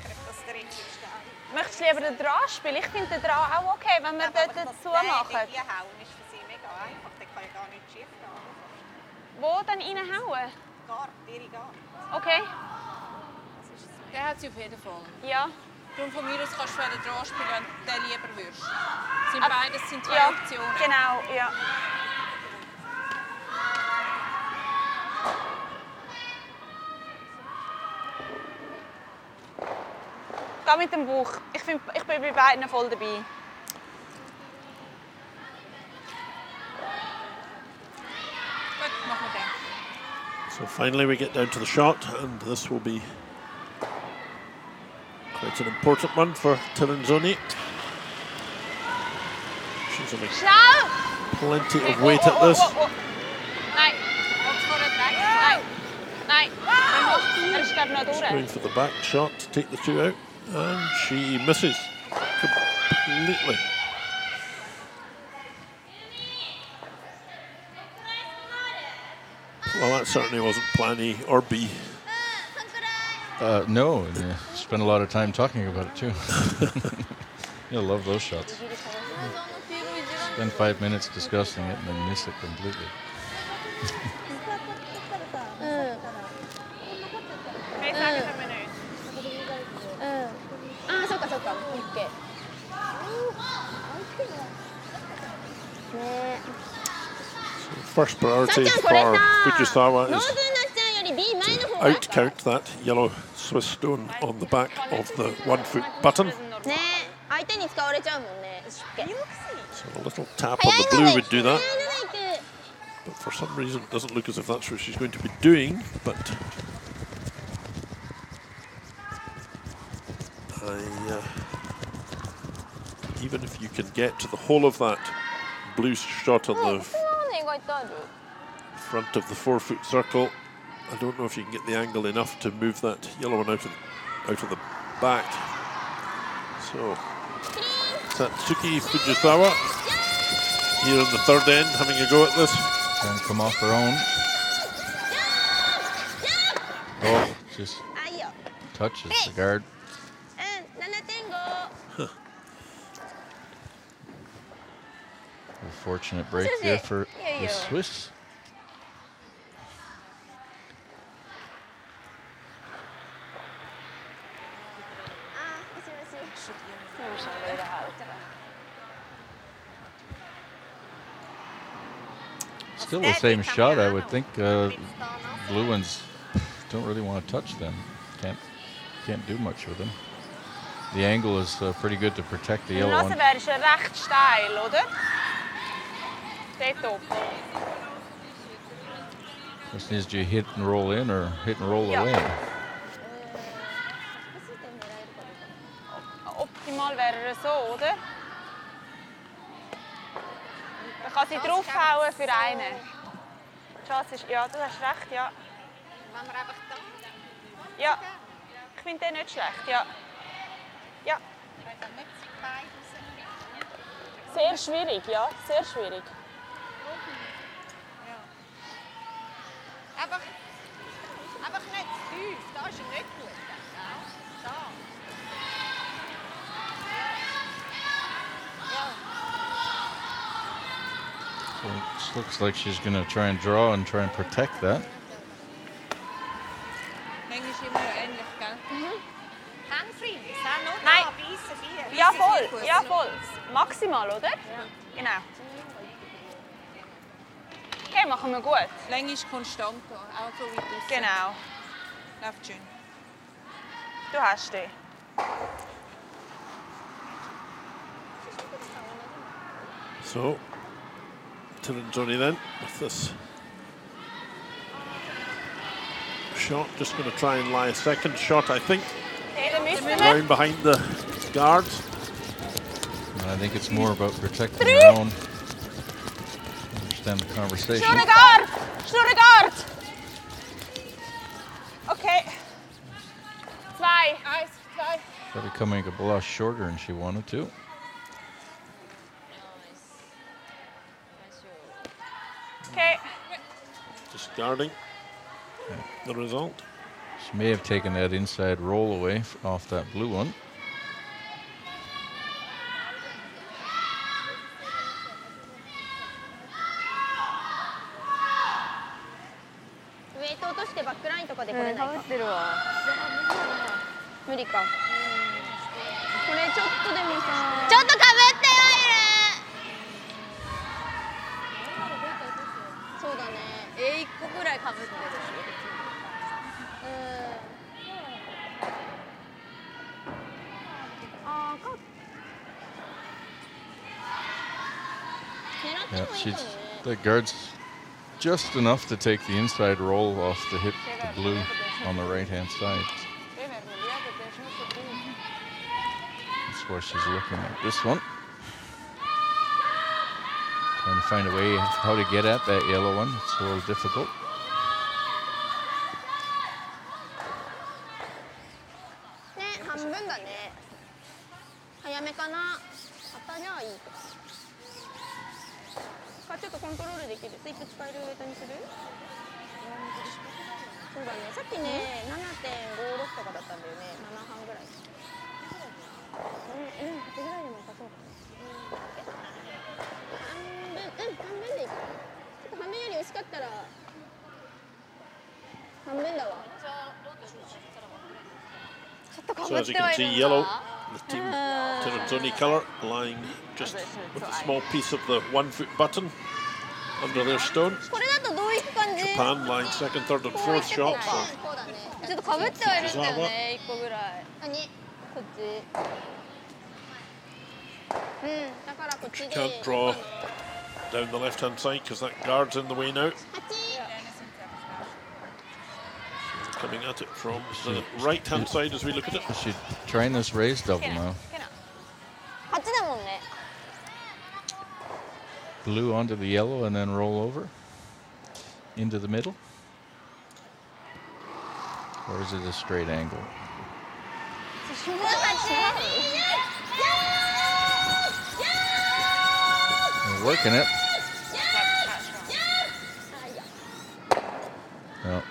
Möchtest du lieber den Draht spielen? Ich finde den Draht auch okay, wenn wir dort dazu machen. Die hauen ist für sie mega einfach. Der kann ja gar nicht schief gehen. Wo dann reinhauen? Gar, ihre gar. Okay. Der hat sie auf jeden Fall. Ja. Darum von mir aus kannst du den Draht spielen, wenn du den lieber würdest. Beides sind zwei Ja, Optionen. genau, ja. Geh mit dem Bauch. Ich bin bei beiden voll dabei. Gut, machen wir den. So finally we get down to the shot, and this will be quite an important one for Tirinzoni. She's having Schnell! plenty of weight at this. Nein, Jetzt vor den Dreck. nein, nein. Ist glaube noch durch. Going for the back shot to take the two out, and she misses completely. Well, that certainly wasn't plan A or B. No, and spend a lot of time talking about it too. You'll love those shots. Spend 5 minutes discussing it and then miss it completely. Wir sagen es eine Minute. そっかそっか。オッケー。ね First priority for Fujisawa is to out-count that yellow Swiss stone on the back of the 1-foot button. ね相手に使われちゃうもんね。 So a little tap on the blue would do that. But for some reason it doesn't look as if that's what she's going to be doing. But even if you can get to the whole of that blue shot on the front of the 4-foot circle, I don't know if you can get the angle enough to move that yellow one out of the back. So Satsuki Fujisawa here in the third end having a go at this. Trying to come off her own. Oh, just touches the guard. A fortunate break there for the Swiss. Still the same shot, I would think. Blue ones don't really want to touch them. Can't do much with them. The angle is pretty good to protect the yellow one. Nase ist ja recht steil, oder? Dort oben. Question is, do you hit and roll in or hit and roll away? Optimal wäre er so, oder? Man kann sie draufhauen für einen. Die Chance ist, ja, du hast recht, ja. Machen wir einfach da. Ja, ich finde den nicht schlecht, ja. Ja. Sehr schwierig, ja, sehr schwierig. Einfach nicht zu tief, da ist er nicht gut. Da. So it looks like she's going to try and draw and try and protect that. Hänge ist immer ähnlich, gell? Handfree, Nein. beißen, Ja, voll, ja, voll. Maximal, oder? Ja. Genau. Okay, machen wir gut. Die Länge ist konstant da, auch so wie du. Genau. Läuft schön. Du hast den. So, Tirinzoni then with this shot, just going to try and lie a second shot, I think. Down behind the guards. I think it's more about protecting your own. Understand the conversation. Guard! Okay. 2. Probably coming a blush shorter than she wanted to. Okay. Just guarding the result. She may have taken that inside roll away off that blue one. Yeah, the guard's just enough to take the inside roll off the hit the blue on the right-hand side. That's where she's looking at this one. Trying to find a way how to get at that yellow one. It's a little difficult. So as you can see, yellow, the team Tirinzoni colour, lying just with a small piece of the 1-foot button under their stone. Japan lying second, third and fourth shot. So Fujisawa. She can't draw down the left-hand side because that guard's in the way now. Coming at it from the right-hand side as we look at it. She's trying this raise double now. Blue onto the yellow and then roll over into the middle. Or is it a straight angle? We're working it. No.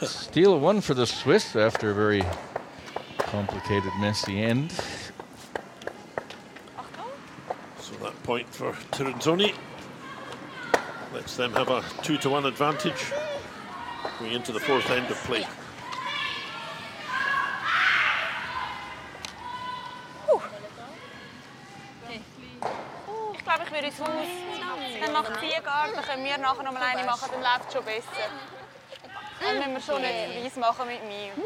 Steal a one for the Swiss after a very complicated, messy end. So that point for Tirinzoni lets them have a 2-1 advantage going into the fourth end of play. Ich glaube, ich würde ins Haus. Dann macht sie Guard, dann können wir nachher noch mal eine machen, dann läuft es schon besser. Dann müssen wir schon nicht weiss machen mit mir. Sie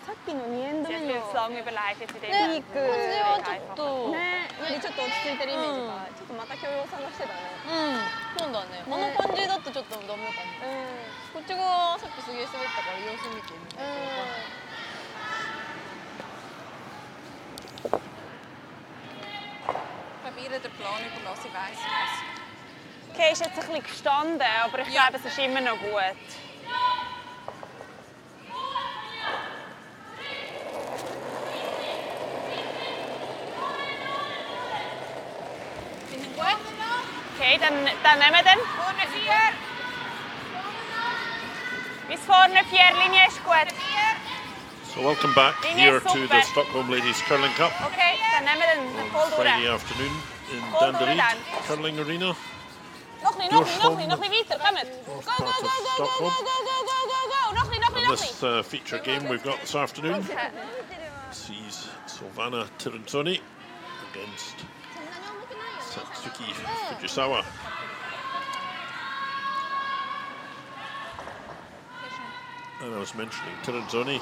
hat viel zu lange überlegt jetzt in dem Moment. これはちょっとね、よりちょっと落ち着いてるイメージが、ちょっとまた許容を探してたね。そうだね。この感じだとちょっとダメかも。こっちがさっきすげえ滑ったから様子見てみたいと。Probieren den Plan überlassen, ich weiss was. Okay, ist jetzt ein bisschen gestanden, aber ich glaube, es ist immer noch gut. Okay, dann nehmen wir den. Vorne 4. Bis vorne 4, Linie ist gut. So welcome back here to the Stockholm Ladies Curling Cup. Okay, dann nehmen wir den voll durch. Friday afternoon in Danderyd Curling Arena. Noch ein bisschen weiter, kommt. Go, go, go, go, go, go, go, go, go, go. Noch ein And bisschen. this feature game we've got this afternoon sees Silvana Tirinzoni against Satsuki Fujisawa. And I was mentioning Tirinzoni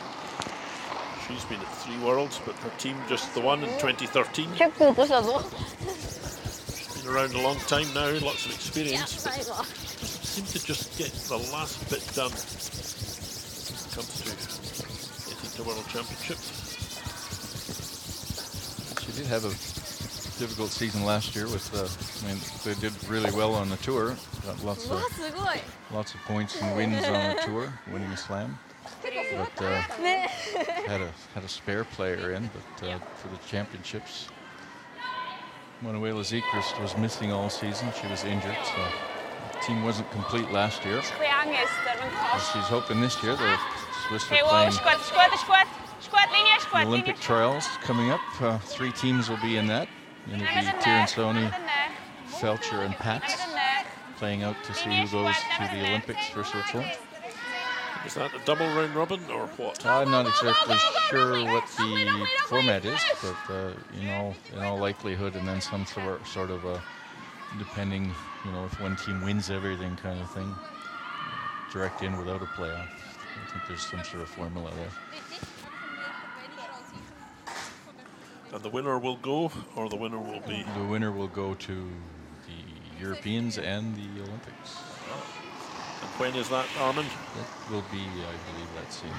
She's been at 3 Worlds, but her team just the one in 2013. 結構落としたぞ。 She's been around a long time now, lots of experience. But doesn't seem to just get the last bit done when it comes to getting to World Championships. She did have a difficult season last year with I mean, they did really well on the tour. Got lots of points and wins on the tour, winning a slam. But had a spare player in, but for the championships, Manuela Zekrist was missing all season. She was injured, so the team wasn't complete last year. And she's hoping this year the Swiss are playing the Olympic trials coming up. 3 teams will be in that. It'll be Tirinzoni, Felcher, and Pat playing out to see who goes to the Olympics for Switzerland. Is that a double round robin or what? I'm not exactly sure what the format is, but in all likelihood, and then some sort of a, depending, if one team wins everything kind of thing, direct in without a playoff. I think there's some sort of formula there. And the winner will go, or the winner will be? The winner will go to the Europeans and the Olympics. And when is that, Armin? That will be, I believe that's in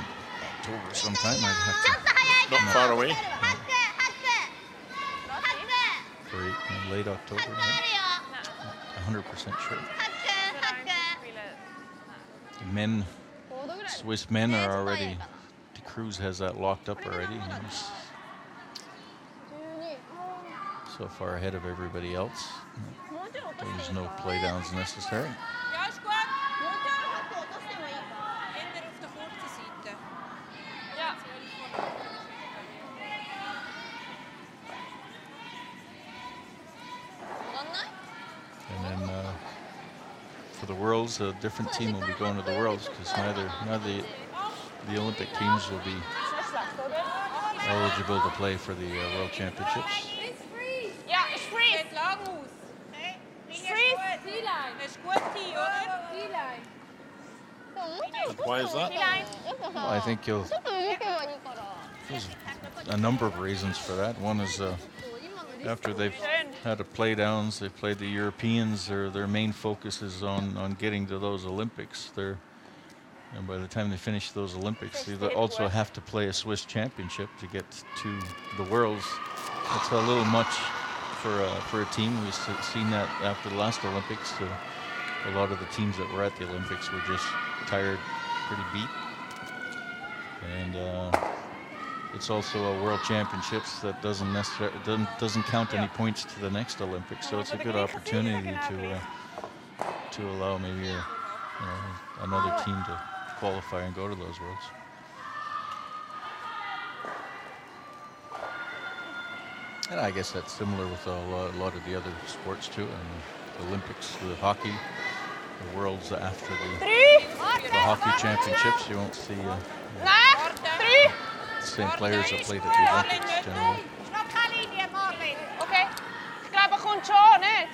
October sometime. I'd have to. Not far away. For late October. 100% sure. Men, Swiss men are already. De Cruz has that locked up already. He's so far ahead of everybody else. There's no playdowns necessary. And then for the Worlds, a different team will be going to the Worlds because neither the Olympic teams will be eligible to play for the World Championships. Ja, is free. Het lang moes. Is free. Is goed hier, hoor. And why is that? Well, I think there's a number of reasons for that. One is after they've had a playdowns, they played the Europeans. Their main focus is on getting to those Olympics. And by the time they finish those Olympics, they also have to play a Swiss championship to get to the Worlds. That's a little much for a team. We've seen that after the last Olympics. A lot of the teams that were at the Olympics were just tired, pretty beat. And it's also a World Championships that doesn't count any points to the next Olympics. So it's a good opportunity to allow maybe another team to qualify and go to those Worlds. And I guess that's similar with a lot of the other sports too. And the Olympics, the hockey, the Worlds after the hockey championships, you won't see the same players that played at the Olympics generally. Okay. Ik glaube, er komt schon, nicht?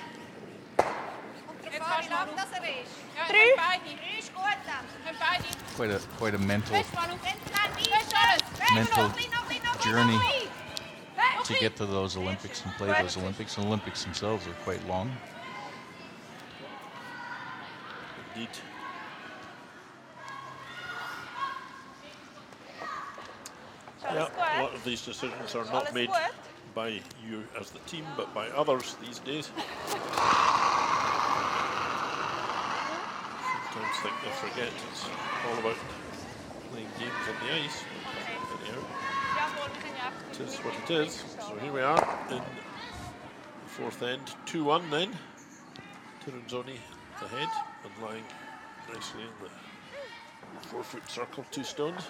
Quite a mental journey to get to those Olympics and play those Olympics. And Olympics themselves are quite long. Indeed. Yeah, a lot of these decisions are not made by you as the team, but by others these days. Sometimes think they forget it's all about playing games on the ice. Anyhow, it is what it is. So here we are in the fourth end, 2-1 then. Tirinzoni ahead and lying nicely in the 4-foot circle, 2 stones.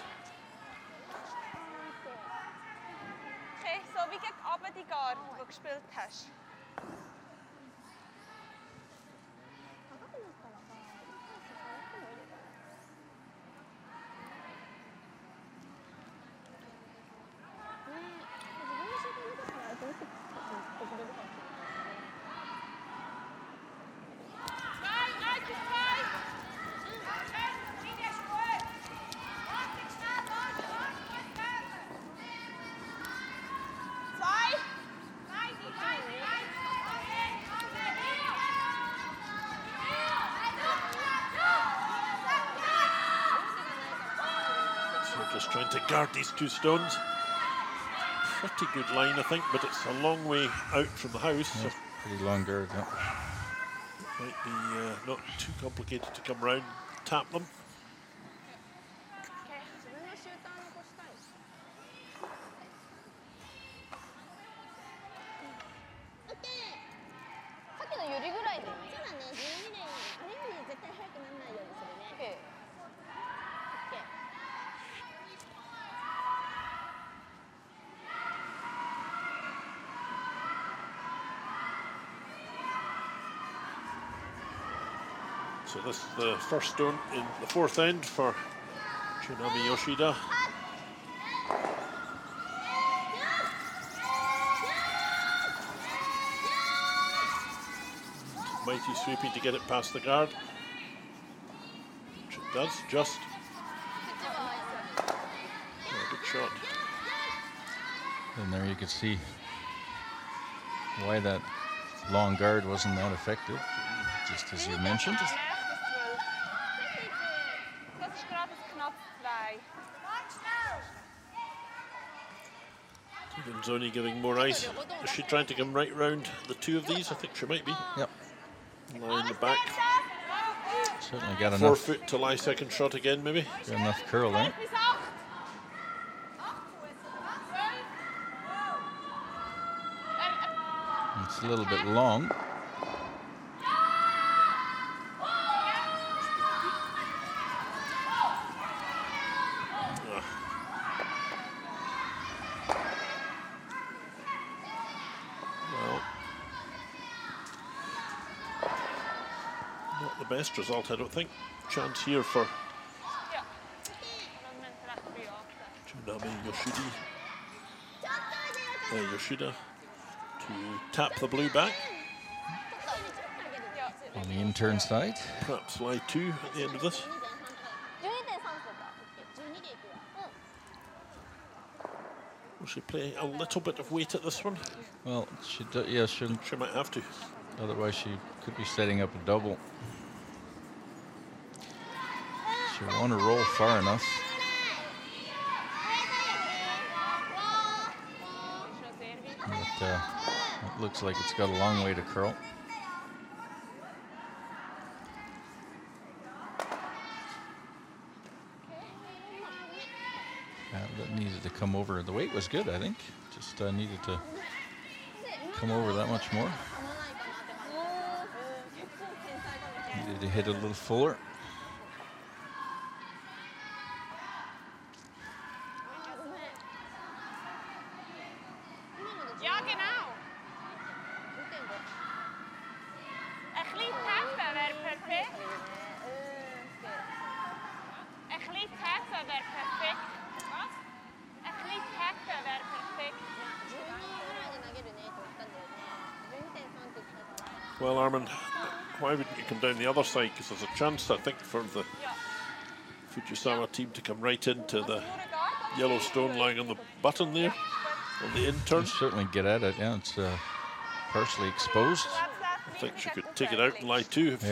Okay, so wie gegen Abend die Gar, die du gespielt hast. Just trying to guard these two stones. Pretty good line, I think, but it's a long way out from the house. Yeah, So pretty long guard. Yeah. it might be not too complicated to come round, tap them. So this is the first stone in the fourth end for Tsunami Yoshida. Mighty sweeping to get it past the guard. Which it does, just. Oh, good shot. And there you can see why that long guard wasn't that effective, just as you mentioned. Tirinzoni giving more ice. Is she trying to come right round the two of these? I think she might be. Yep. Line the back. Certainly got enough. 4 foot to lie second shot again, maybe. Got enough curl there. It's a little bit long. Best result, I don't think. Chance here for Tsunami Yoshida to tap the blue back. On the in-turn side. Perhaps lie two at the end of this. Will she play a little bit of weight at this one? Well, yeah, she might have to. Otherwise, she could be setting up a double. She'll want to roll far enough. But it looks like it's got a long way to curl. That needed to come over. The weight was good, I think. Just needed to come over that much more. Needed to hit a little fuller. Well, Armin, why wouldn't you come down the other side? Because there's a chance, I think, for the Fujisawa team to come right into the yellow stone lying on the button there, on the in-turn. Certainly get at it, yeah. It's partially exposed. I think she could take it out and lie two if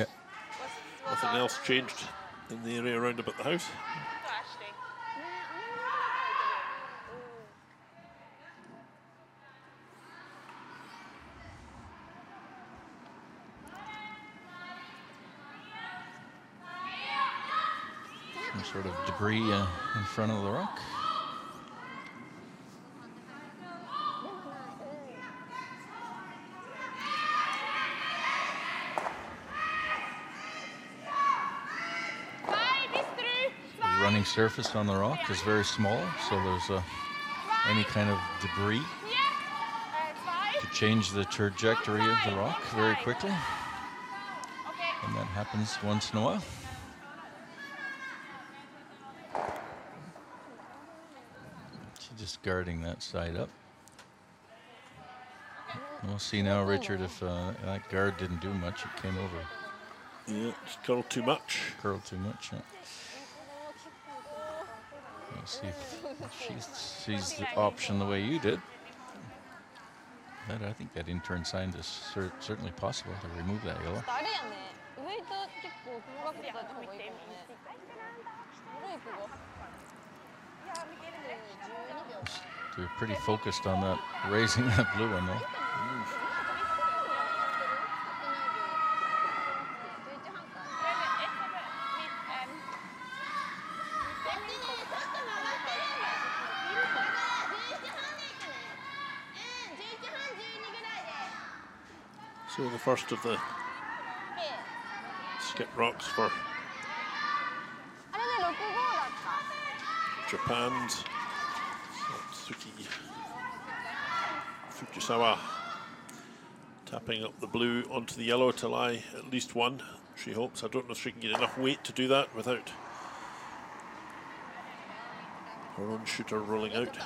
nothing else changed in the area around about the house. Some sort of debris in front of the rock. The running surface on the rock is very small, so there's any kind of debris to change the trajectory of the rock very quickly. And that happens once in a while. Just guarding that side up. We'll see now, Richard, if that guard didn't do much. It came over. Yeah, it's curled too much. Curled too much, yeah. We'll see if she sees the option the way you did. I think that in-turn sign is certainly possible to remove that yellow. They're pretty focused on that, raising that blue one though. So the first of the skip rocks for Japan's Fujisawa, tapping up the blue onto the yellow to lie at least one, she hopes. I don't know if she can get enough weight to do that without her own shooter rolling out.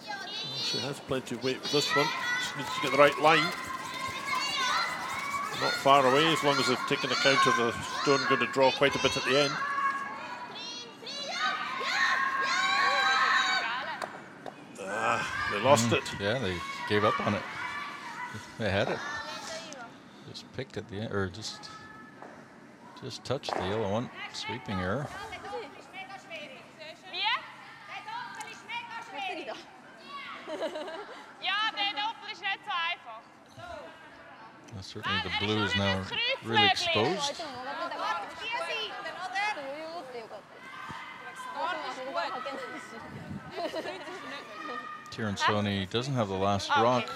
Well, she has plenty of weight with this one. Just needs to get the right line. Not far away, as long as they've taken account of the stone going to draw quite a bit at the end. They lost it. Yeah, they gave up on it. They had it. Just picked at the end, or just touched the yellow one. Sweeping error. Well, certainly the blue is now really exposed. Tirinzoni doesn't have the last rock.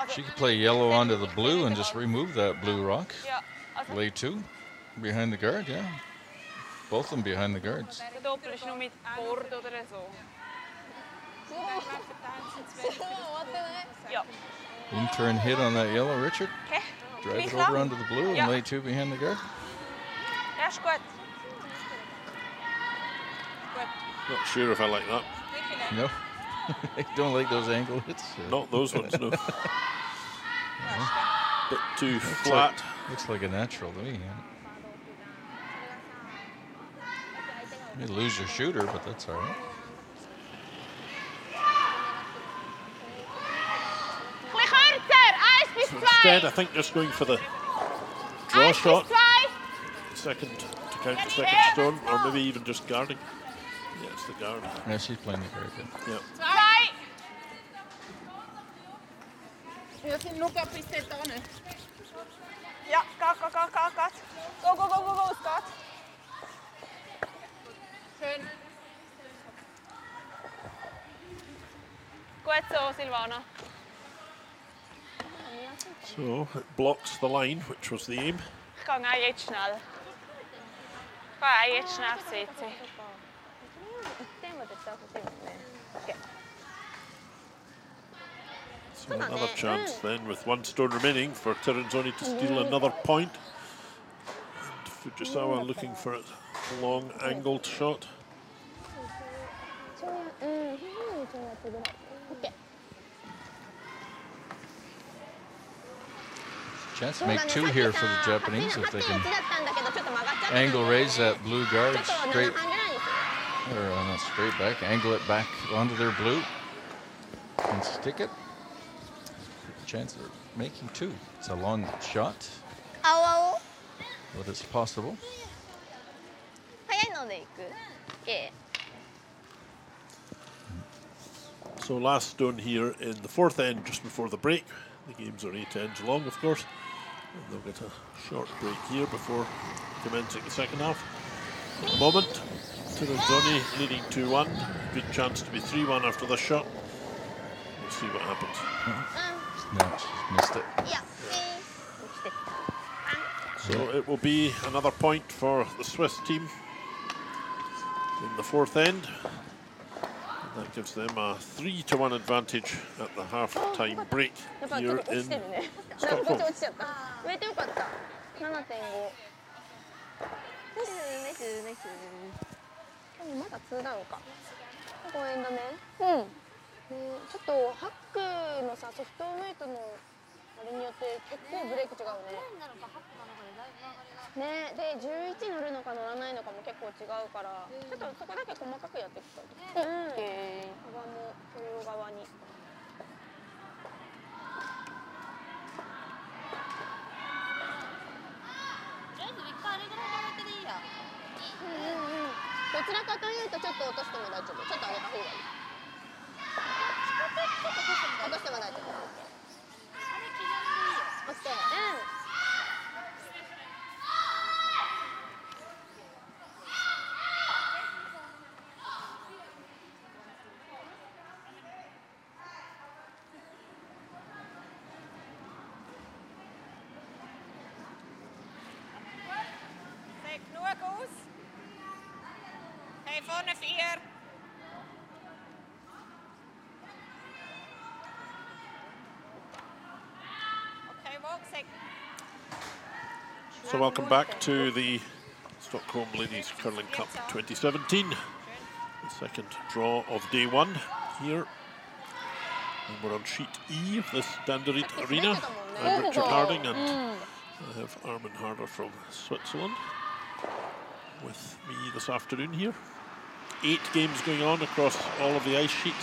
She could play yellow onto the blue and just remove that blue rock. Lay two behind the guard, yeah. Both of them behind the guards. In-turn hit on that yellow, Richard. Drive it over onto the blue and lay two behind the guard. Not sure if I like that. No. I don't like those angle hits. Not those ones, no. Bit too flat. Looks like a natural to me. You lose your shooter, but that's all right. So instead, I think just going for the draw shot. Second to count the second stone, or maybe even just guarding. Yeah, it's the guard. Yeah, she's playing the guard. Yeah. Ja, cut. Go, Scott. Schön. Gut so, Silvana. So it blocks the line, which was the aim. Ich gehe auch jetzt schnell. CC. So another chance then with one stone remaining for Tirinzoni to steal another point. And Fujisawa looking for a long angled shot. Chance to make two here for the Japanese if they can angle raise that blue guard straight, or not straight back, angle it back onto their blue and stick it. Chance of making two. It's a long shot, but it's possible. So last stone here in the fourth end just before the break. The games are 8 ends long, of course. And they'll get a short break here before commencing the second half. At the moment, Tirinzoni leading 2-1. Good chance to be 3-1 after this shot. We'll see what happens. No, she's missed it. So it will be another point for the Swiss team in the fourth end. And that gives them a 3-1 advantage at the half-time break here in Stockholm. 落としても大丈夫。オッケー。Sieht genug aus. Hey, vorne 4. Okay, walk 6. So welcome back to the Stockholm Ladies Curling Cup 2017. The second draw of day 1 here. And we're on sheet E of this Danderyd Arena. I'm Richard Harding and I have Armin Harder from Switzerland with me this afternoon here. 8 games going on across all of the ice sheet.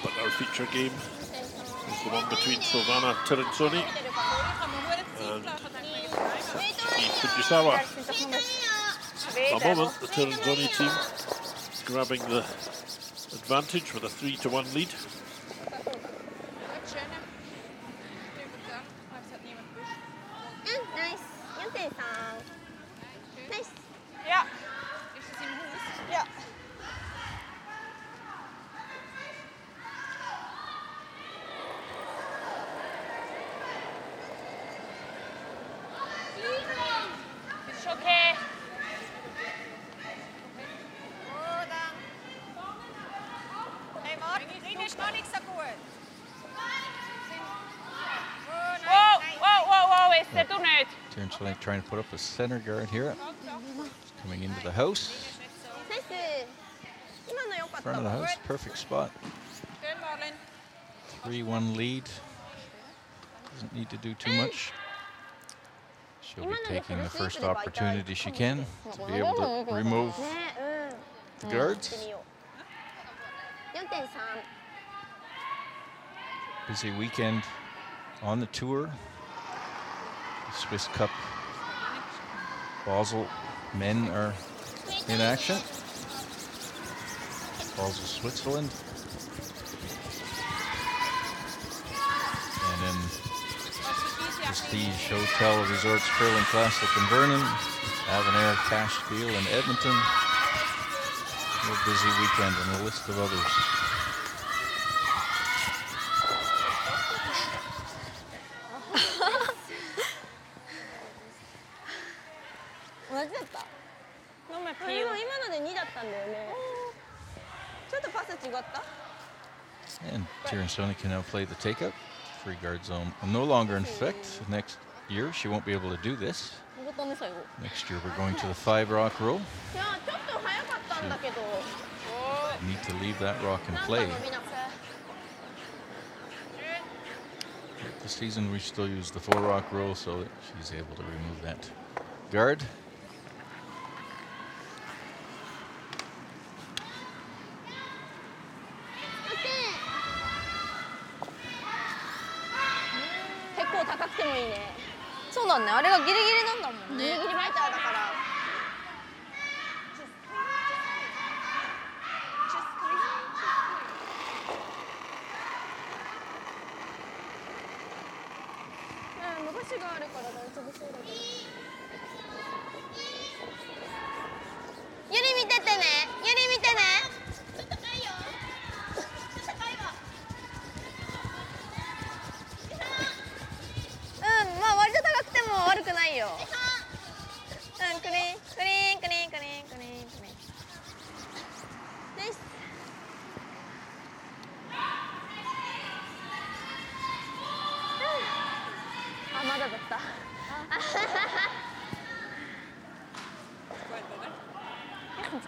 But our feature game is the one between Silvana Tirinzoni and Fujisawa. For the moment, the Tirinzoni team grabbing the advantage with a 3-1 lead. Nice. 4.3. Nice. Ja. Ist es im Haus? Ja. Ist okay. Oh, dann. Hey, Marc, Green ist noch nicht so gut. Whoa, whoa, whoa, whoa, ist der du nicht? Tirinzoni trying to put up a center guard here. Coming into the house. Nice. 今の良かった Front of the わ。 house, perfect spot. Schön, Marlin. 3-1 lead. Doesn't need to do too much. She'll be taking the first opportunity she can to be able to remove ね、the guards. 4.3. Busy weekend on the tour. The Swiss Cup Basel men are in action. Basel, Switzerland. And then Prestige Hotel Resorts Curling Classic in Vernon, Avonare Cashfield in Edmonton. A busy weekend and a list of others. And Tirinzoni can now play the takeout. Free guard zone no longer in effect. Next year, she won't be able to do this. Next year, we're going to the 5 rock roll. Need to leave that rock in play. This season, we still use the 4 rock roll, so that she's able to remove that guard.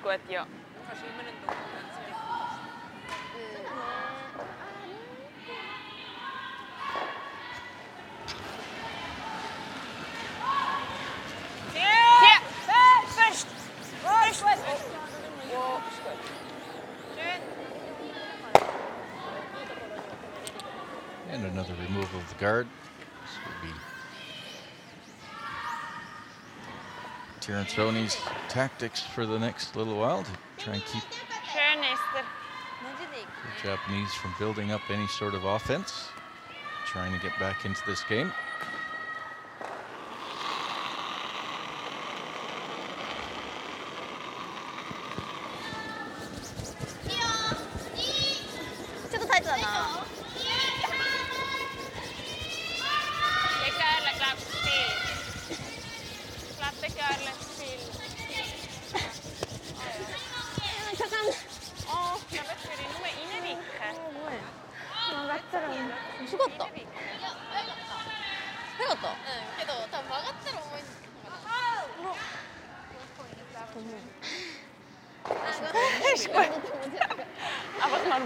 Gut, ja. And another removal of the guard. This will be Tirinzoni's tactics for the next little while to try and keep The Japanese from building up any sort of offense, trying to get back into this game.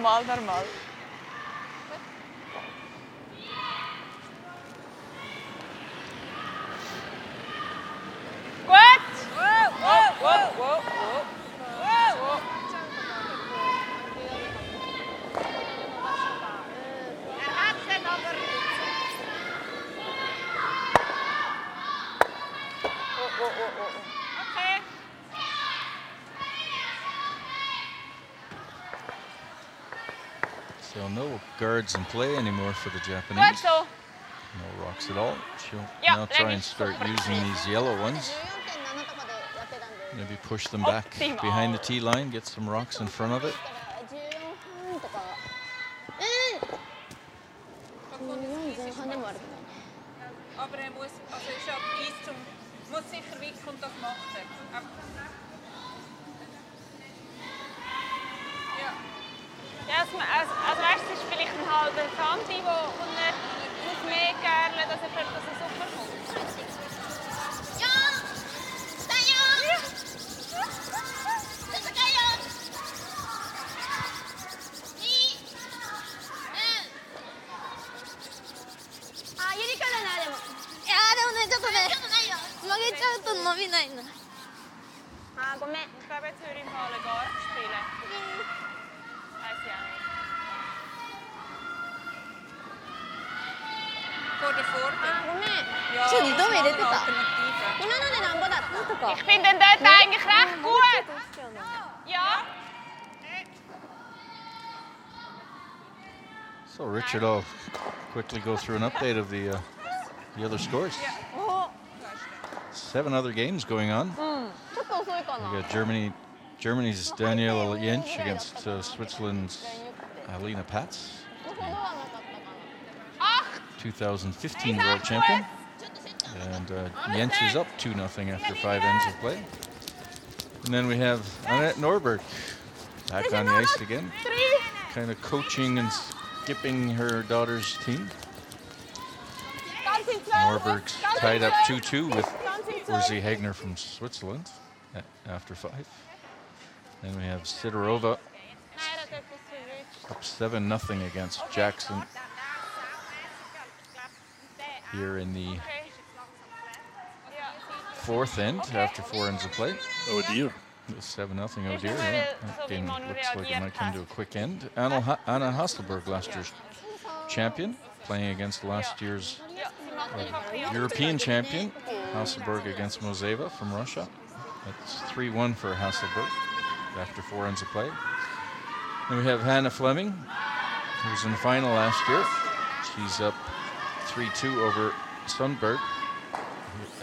Einfach normal. Gut! Wow. Hat den aber. Okay. So no guards in play anymore for the Japanese. Gut so. No rocks at all. She'll Yeah, now try and start using these yellow ones. Maybe push them back behind the tee line, get some rocks in front of it. Aber muss, also ich habe Eis zum, muss sicher weg und das macht er. Ja. Ja, also weißt du, es ist vielleicht ein halber Santi, der muss mehr gärlen, dass er super kommt. Ah, komm mit. Ich glaube, jetzt würde ich mal einen Garten spielen. Weiß ich auch nicht. Vor der Vorder. Ah, Ja, schon die Dumme Alternative. Ich finde den dort eigentlich recht gut. Ja. So Richard, I'll quickly go through an update of the other scores. 7 other games going on. We got Germany's Daniela Jentsch against Switzerland's Alina Patz, the 2015 world champion. And Jentsch is up 2-0 after 5 ends of play. And then we have Annette Norberg back on the ice again, kind of coaching and skipping her daughter's team. Norberg's tied up 2-2 with Urzi Hegner from Switzerland after 5. Then we have Sidorova up 7-0 against Jackson here in the 4th end after 4 ends of play. Oh dear. 7-0, oh dear. Yeah. That game looks like it might come to a quick end. Anna Hasselberg, last year's champion, playing against last year's European champion, Hasselberg against Mozeva from Russia. That's 3-1 for Hasselberg after 4 ends of play. Then we have Hannah Fleming, who was in the final last year. She's up 3-2 over Sundberg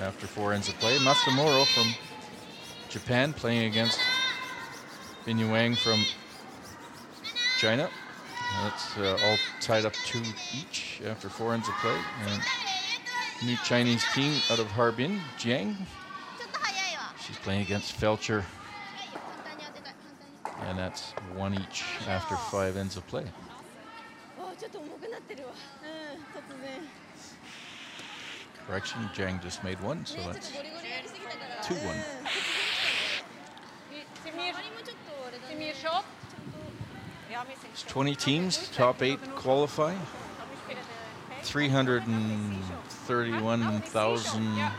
after 4 ends of play. Matsumoro from Japan playing against Binyu Wang from China. That's all tied up 2 each after 4 ends of play. And new Chinese team out of Harbin, Jiang. She's playing against Felcher. And that's 1 each after 5 ends of play. Correction, Jiang just made 1, so that's 2-1. It's 20 teams, top 8 qualify. 331,000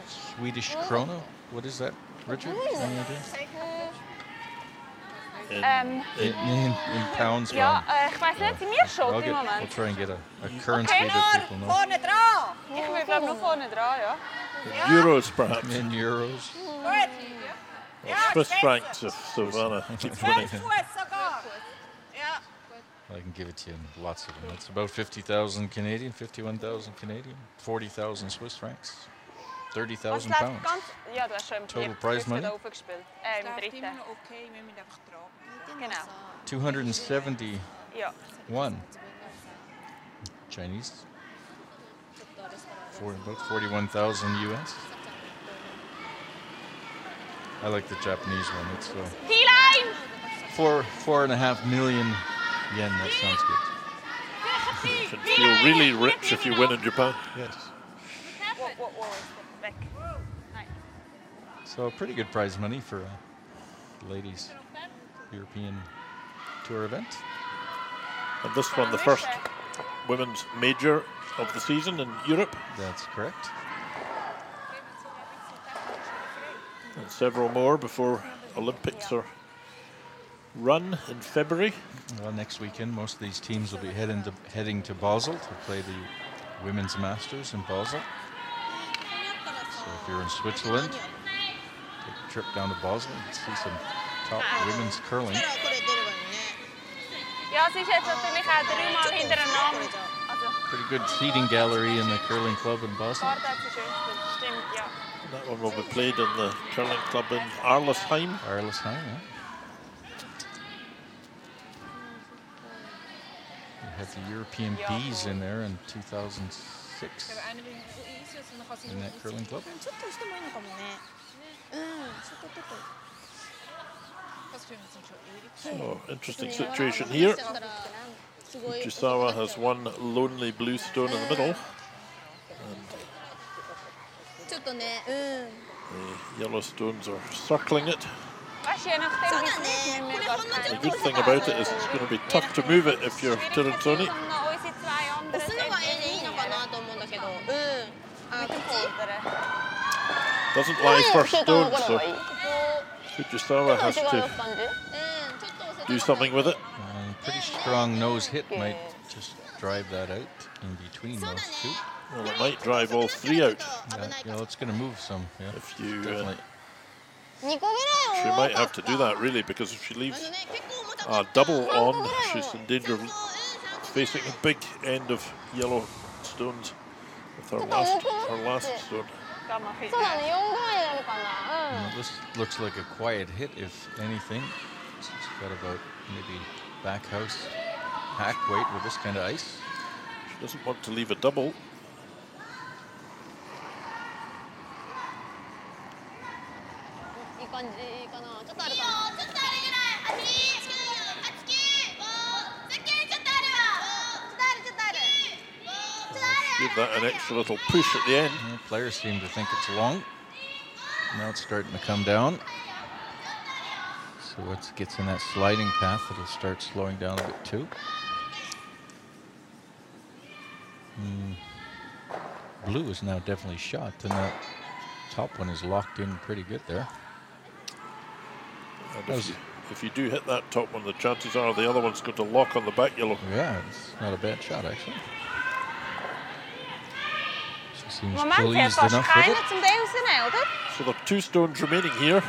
Swedish krona. What is that, Richard? Any idea? In pounds. Ja, ich weiß nicht, sind wir schon im Moment? We'll try and get a currency that people know. Vorne dran! Ich will glaube noch vorne dran, ja. Euros, perhaps. In euros. Or Swiss francs if Savannah keeps winning. 12 Fuß sogar! I can give it to you in lots of them. It's about 50,000 Canadian, 51,000 Canadian, 40,000 Swiss francs, 30,000 pounds. Ja, du hast schon im Total prize money? aufgespielt. Im dritten. Okay, wir müssen einfach tragen. Genau. 271 Ja. Chinese. About 41,000 US. I like the Japanese one. It's T-line! 4.5 million yen. That sounds good. You can feel really rich if you win in Japan. Yes. Weg. So pretty good prize money for ladies European Tour event. And this one, the first women's major of the season in Europe. That's correct. And several more before Olympics are run in February. Well, next weekend, most of these teams will be heading to Basel to play the Women's Masters in Basel. So if you're in Switzerland, take a trip down to Basel and see some top women's curling. Ja, es ist jetzt natürlich auch 3 Mal hintereinander. Also, Pretty good seating gallery in the curling club in Basel. Gott hat sie schön gespielt. Stimmt, ja. That one will be played in the curling club in Arlesheim. Arlesheim, yeah. We had the European Bees in there in 2006 in that curling club. So, interesting situation here. Fujisawa has one lonely blue stone in the middle. And the yellow stones are circling it. The good thing about it is it's going to be tough to move it if you're Tirinzoni. Doesn't lie for stone, so Fujisawa has to do something with it. Pretty strong nose hit might just drive that out in between those two. Well, it might drive all 3 out. Yeah, it's going to move some. Yeah, if you, definitely. She might have to do that really, because if she leaves a double on, she's in danger of facing a big end of yellow stones with her last stone. This looks like a quiet hit, if anything. She's got about maybe back house hack weight with this kind of ice. She doesn't want to leave a double. Give that an extra little push at the end. Yeah, players seem to think it's long. Now it's starting to come down. So once it gets in that sliding path, it'll start slowing down a bit too. Blue is now definitely shot, and that top one is locked in pretty good there. And if you do hit that top one, the chances are the other one's going to lock on the back yellow. Yeah, it's not a bad shot actually. She seems Moment, pleased enough with it. So there are 2 stones remaining here.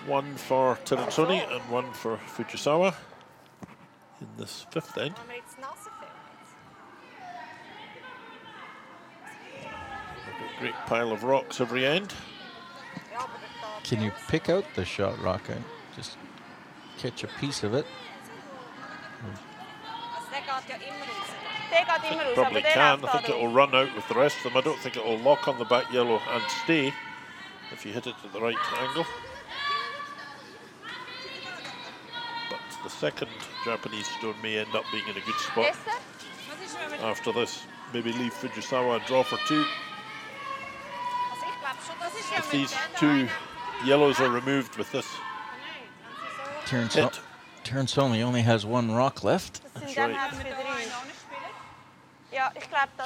One for Tirinzoni and one for Fujisawa in this 5th end. A great pile of rocks every end. Can you pick out the shot rock and just catch a piece of it? Probably can. I think it will run out with the rest of them. I don't think it will lock on the back yellow and stay if you hit it at the right angle. But the second Japanese stone may end up being in a good spot after this. Maybe leave Fujisawa a draw for 2. If these 2 yellows are removed with this hit. Tirinzoni only has 1 rock left. That's right.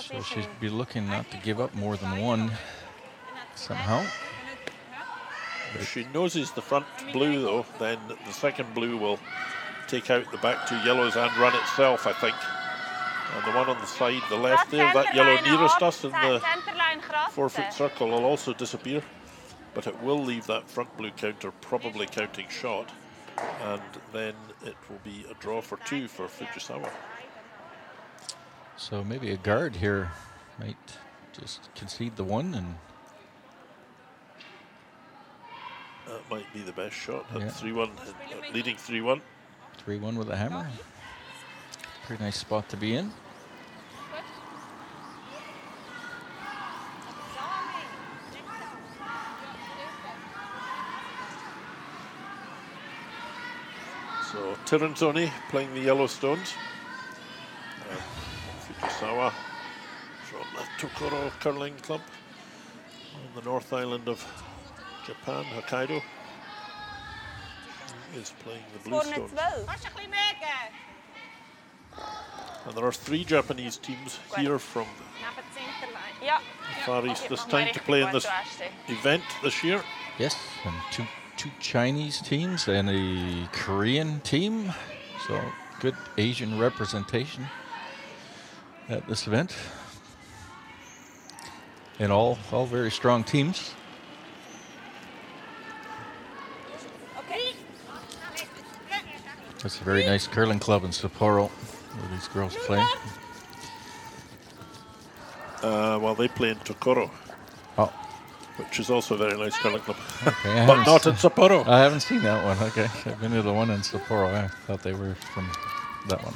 So she'd be looking not to give up more than 1 somehow. If she noses the front blue though, then the second blue will take out the back 2 yellows and run itself, I think. And the one on the side, the left there, that yellow nearest us in the 4-foot circle will also disappear. But it will leave that front blue counter probably counting shot. and then it will be a draw for 2 for Fujisawa. So maybe a guard here might just concede the 1 and that might be the best shot. At Yeah. 3-1, leading 3-1. 3-1 with a hammer. Pretty nice spot to be in. So Tirinzoni playing the Yellowstones. Fujisawa from the Tokoro Curling Club on the North Island of Japan, Hokkaido. He is playing the Blue Stones. And there are 3 Japanese teams here from the Far East this time to play in this event this year. Yes, and two Chinese teams and a Korean team. So good Asian representation at this event. And all very strong teams. That's a very nice curling club in Sapporo where these girls play. Well, they play in Tokoro, Oh, which is also a very nice curling club, okay. but not in Sapporo. I haven't seen that one. Okay, I've been to the one in Sapporo. I thought they were from that one.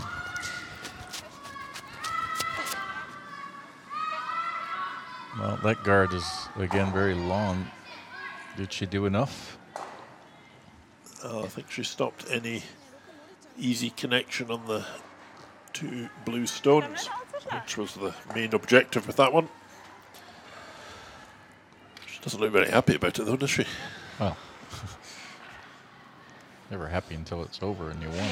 Well, that guard is again very long. Did she do enough? I think she stopped any easy connection on the 2 blue stones, which was the main objective with that one. She doesn't look very happy about it though, does she? Well, never happy until it's over and you won.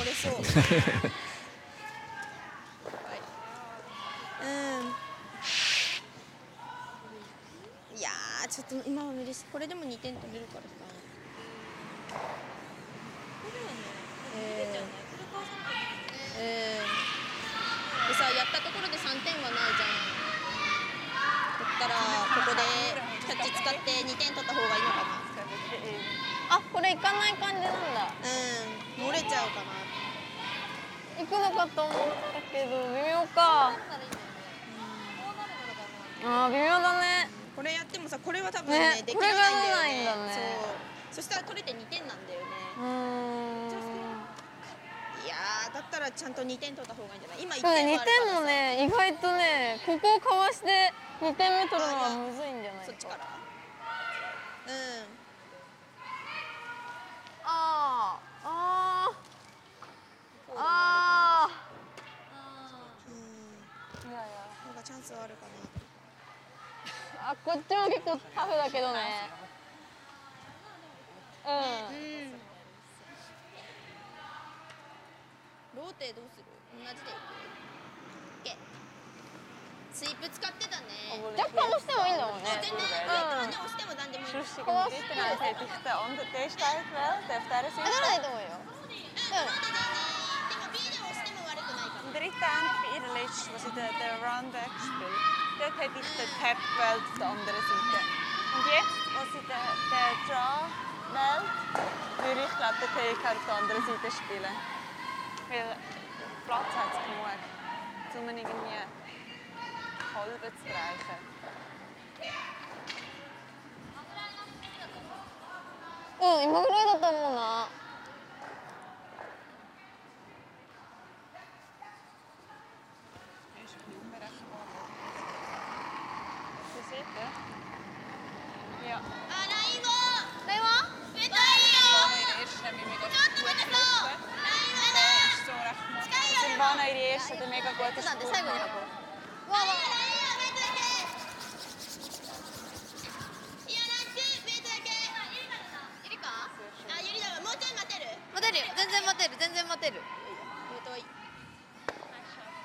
いやーちょっと今は無理です。これでも2点取れるからさ。でさ、やったところで3点はないじゃん。だったらここでキャッチ使って2点取った方がいいのかな。あ、これいかない感じなんだ。うん、漏れちゃうかな。行くのかと思ったけど微妙か。あー微妙だね。これやってもさ、これは多分ねできないんだよね。そう。そしたら取れて2点なんだよね。いやーだったらちゃんと2点取った方がいいんじゃない？今1点はあるからさ。2点もね意外とねここをかわして2点目取るのはむずいんじゃないか。そっちから。うん。あーあーあー。いやいや。なんかチャンスはあるかな。あ、こっちも結構タフだけどね。うん。ローテどうする？同じでいく？OK。スイープ使ってたね。若干押してもいいんだもんね。全然押しても何でもいい。かわして。あ、ならないと思うよ。でも B で押しても悪くないから。Dritte Ende bei ihrer letzten, was ich den Runback spiele, dort hätte ich den Tap gewählt auf der anderen Seite. Und jetzt, wo sie den Draw wählt, würde ich glaube den TK auf der anderen Seite spielen. Weil Platz hat es genug, um ihn irgendwie halb zu erreichen. Immer ぐらいだと思うな。Ja. Silvana ihre erste hat mega gute Spur.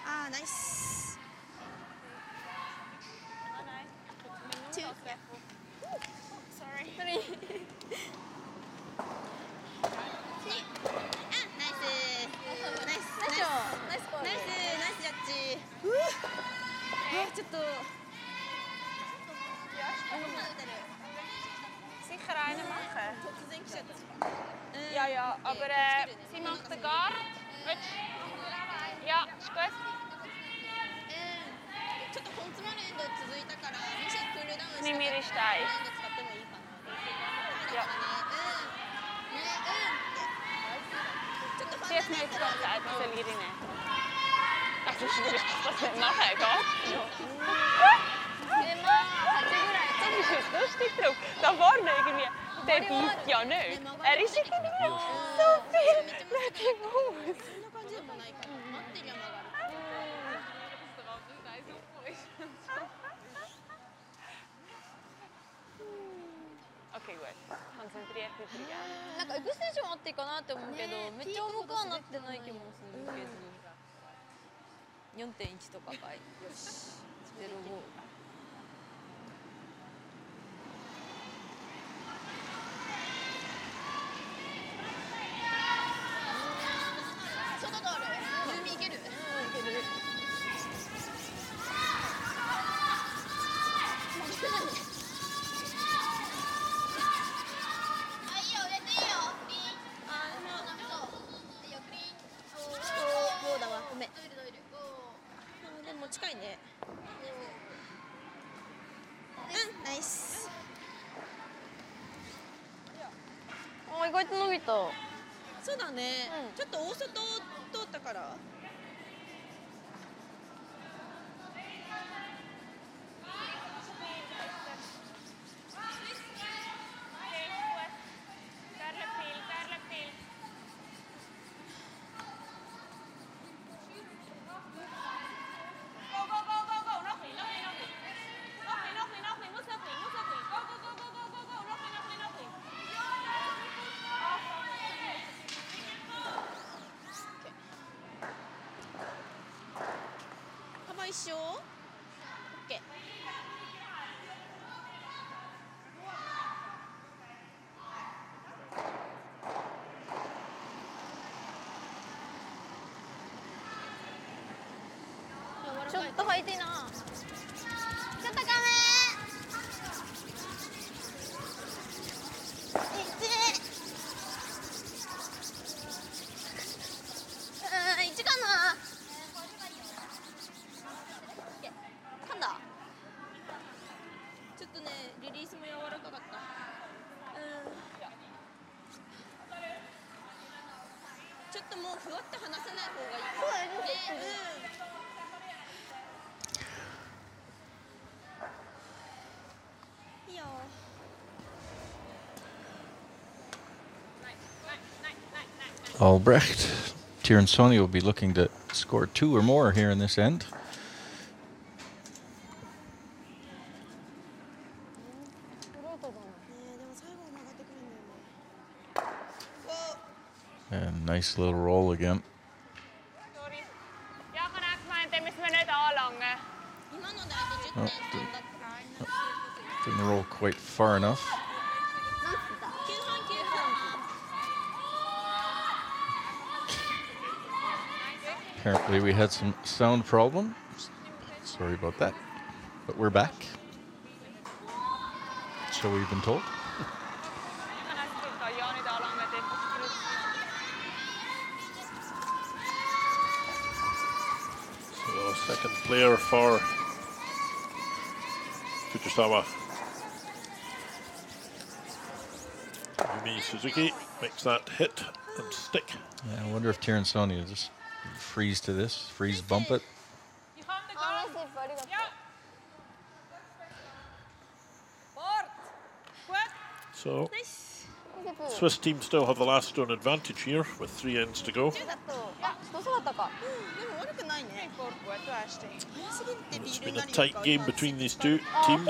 Ah, nice. Two. Sorry. Nice. Niceジャッジ。ちょっと。Sicher einen machen. Ja, ja, aber sie macht den Guard. Willst du? Ja, ist gut. Nimm ihre Steine. Ja. Sie hat mir jetzt gerade gesagt, ich soll ihre nehmen. Also schwierig, dass das nicht machen geht. Das ist jetzt lustig drauf. Da vorne irgendwie, der beißt ja nicht. Er ist irgendwie so viel nicht im Haus. Okay, gut. Konzentriert dich gerne. なんかエクステンションあっていいかなって思うけど、めっちゃ重くはなってない気もするけど。4.1 とかかい。よし。05。外通る？ユーミいける？うん、いける。でも近いね。うん、ナイス。あ、意外と伸びた。そうだね。ちょっと大外通ったから。一緒？ OK。ちょっと入ってな。ちょっと画面。1かな。ちょっとね、リリースも柔らかかった。ちょっともうふわって離さない方がいい。そうですね。いいよ。Albrecht. Tirinzoni will be looking to score 2 or more here in this end. And nice little roll again. Oh, didn't roll quite far enough. Apparently we had some sound problem. Sorry about that. But we're back. So we've been told. So second player for Fujisawa. Yumi Suzuki makes that hit and stick. Yeah, I wonder if Tirinzoni will just freeze to this, freeze bump it. So Swiss team still have the last stone advantage here with 3 ends to go. It's been a tight game between these two teams.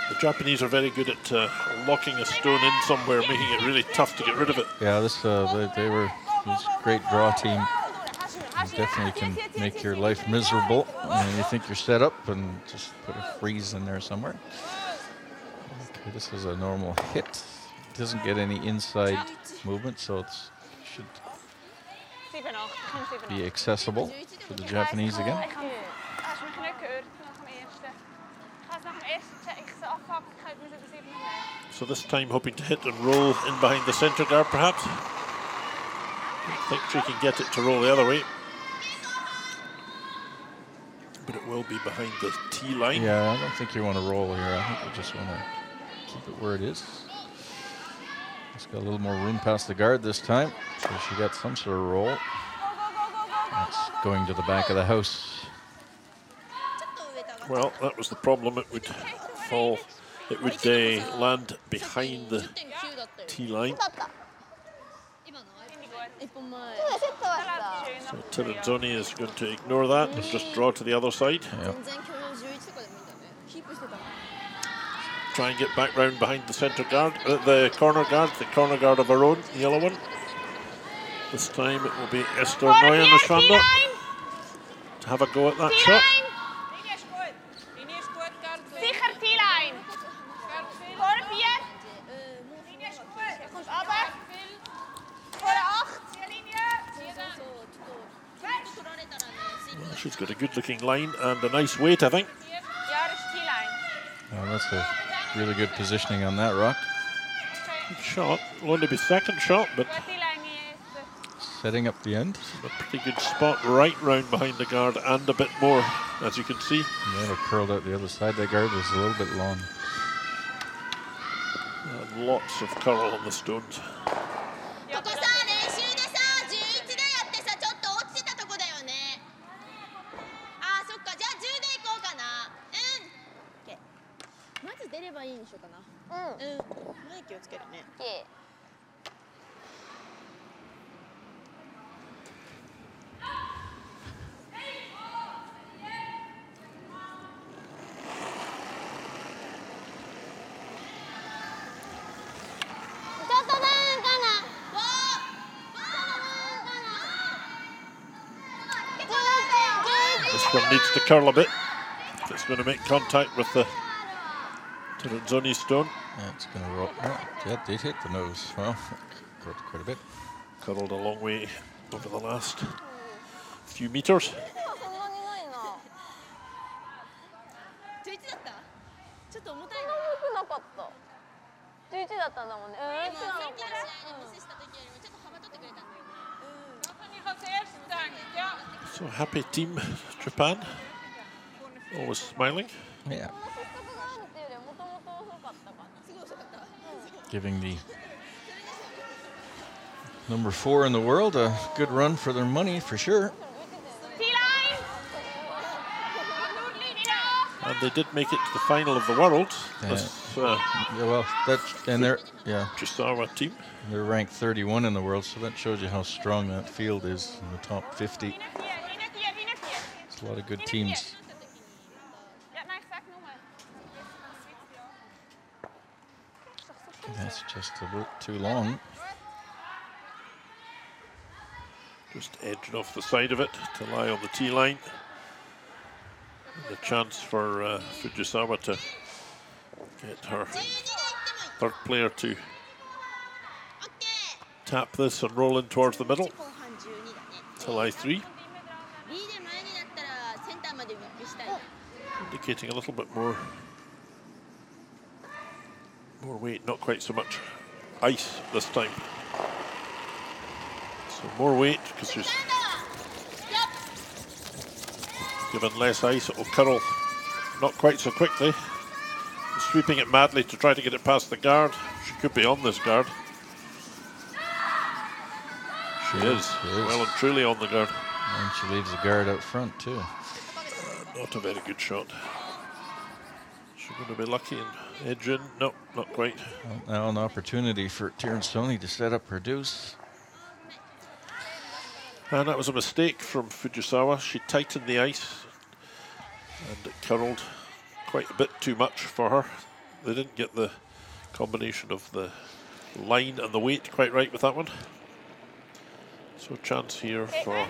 The Japanese are very good at locking a stone in somewhere, making it really tough to get rid of it. Yeah, this they were this great draw team. Definitely can make your life miserable and you think you're set up and just put a freeze in there somewhere. Okay, this is a normal hit. It doesn't get any inside movement, so it should be accessible for the Japanese again. So this time hoping to hit and roll in behind the centre guard perhaps. Don't think she can get it to roll the other way. But it will be behind the tee line. Yeah, I don't think you want to roll here. I think you just want to keep it where it is. Just got a little more room past the guard this time. So she got some sort of roll. That's going to the back of the house. Well, that was the problem. It would fall. It would land behind the tee line. So Tirinzoni is going to ignore that and just draw to the other side. Yeah. Try and get back round behind the centre guard, the corner guard of her own, the yellow one. This time it will be Esther Neuenschwander to have a go at that shot. Sicher T-Line. Vor 4. Kommt runter. Vor 8. Well, she's got a good looking line and a nice weight, I think. Ja, das ist T-Line. Well, that's a really good positioning on that rock. Good shot. Will only be second shot, but setting up the end. A pretty good spot right round behind the guard and a bit more, as you can see. Yeah, it curled out the other side. The guard was a little bit long. And lots of curl on the stones. This one needs to curl a bit if it's going to make contact with the Tirinzoni stone. Yeah, it's going to roll. Yeah, it did hit the nose. Well, quite a bit. Curled a long way over the last few meters. So happy team, Japan. Always smiling. Yeah. Giving the number 4 in the world a good run for their money, for sure. And they did make it to the final of the world. Yeah. This, yeah, well, Fujisawa team. They're ranked 31 in the world, so that shows you how strong that field is in the top 50. It's a lot of good teams. That's just a bit too long. Just edged off the side of it to lie on the tee line. And a chance for Fujisawa to get her third player to tap this and roll in towards the middle to lie 3. Indicating a little bit more weight, not quite so much ice this time. So more weight because she's given less ice, it will curl not quite so quickly. Sweeping it madly to try to get it past the guard. She could be on this guard. She is well and truly on the guard. And she leaves the guard out front too. Not a very good shot. She's going to be lucky and edge in. No, not quite. Well, now an opportunity for Tirinzoni to set up her deuce. And that was a mistake from Fujisawa. She tightened the ice and it curled quite a bit too much for her. They didn't get the combination of the line and the weight quite right with that one. So a chance here for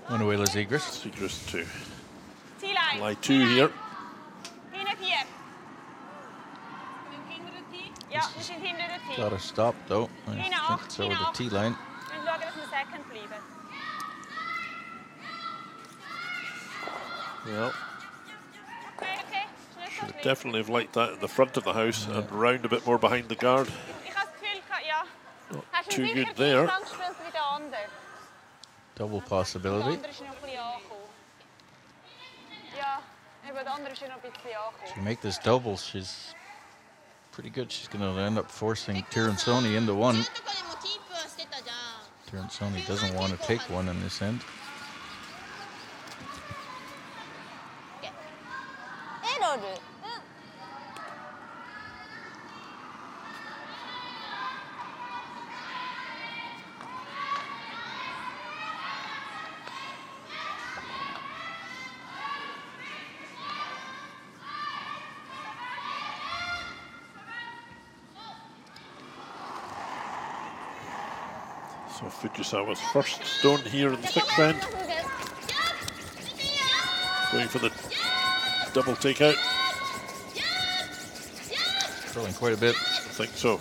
Manuela Zegras. Zegras to lie 2 here. Ja, we zijn hinder de tee. Got to stop though. I think it's over the tee line. En zorgen dat we second blijven. Well, Okay. should definitely have liked that in the front of the house and round a bit more behind the guard. Ich habe das Gefühl, ja. Not too good there. Gespielt wie der andere. Double Der possibility. andere ist noch ein bisschen angekommen. Ja, eben der andere ist noch ein bisschen angekommen. To make this double, she's pretty good. She's going to end up forcing Tirinzoni into one. Tirinzoni doesn't want to take one in this end. So Fujisawa's first stone here in the sixth end. Going for the double takeout. Throwing quite a bit. I think so.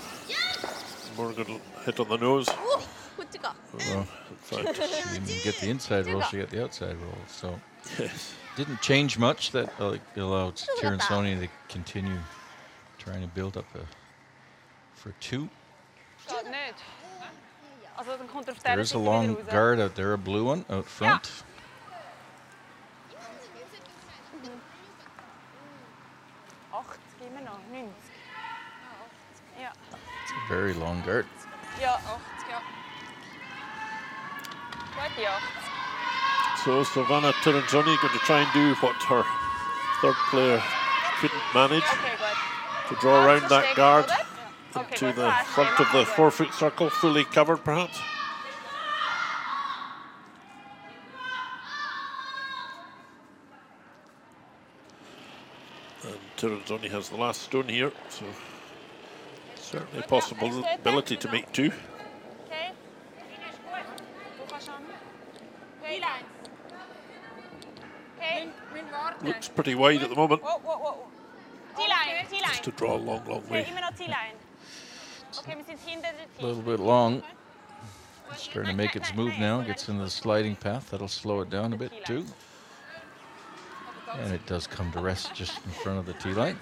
Morgan hit on the nose. Well, in fact, she didn't get the inside roll, she got the outside roll. So yes, didn't change much. That allowed Tirinzoni to continue trying to build up for two. Geht nicht. Also dann kommt auf There is a long guard out there, a blue one out front. Ja. 80 immer noch, 90. Ja. It's a very long guard. Ja, 80, ja. Gute 80. so Silvana Tirinzoni going to try and do what her third player couldn't manage, Okay, gut. to draw around that guard Okay, to gut. the front of the 4-foot circle, fully covered perhaps. And Tirinzoni has the last stone here, so certainly a possibility to make two. Okay. Du kannst an. Okay. Okay. Looks pretty wide at the moment. Whoa. T-line. Just to draw a long way. Immer noch T-line. Okay, wir sind hinter der A T. little bit long. It's starting to make its move now. Gets into the sliding path. That'll slow it down a bit too. And it does come to rest just in front of the tee line.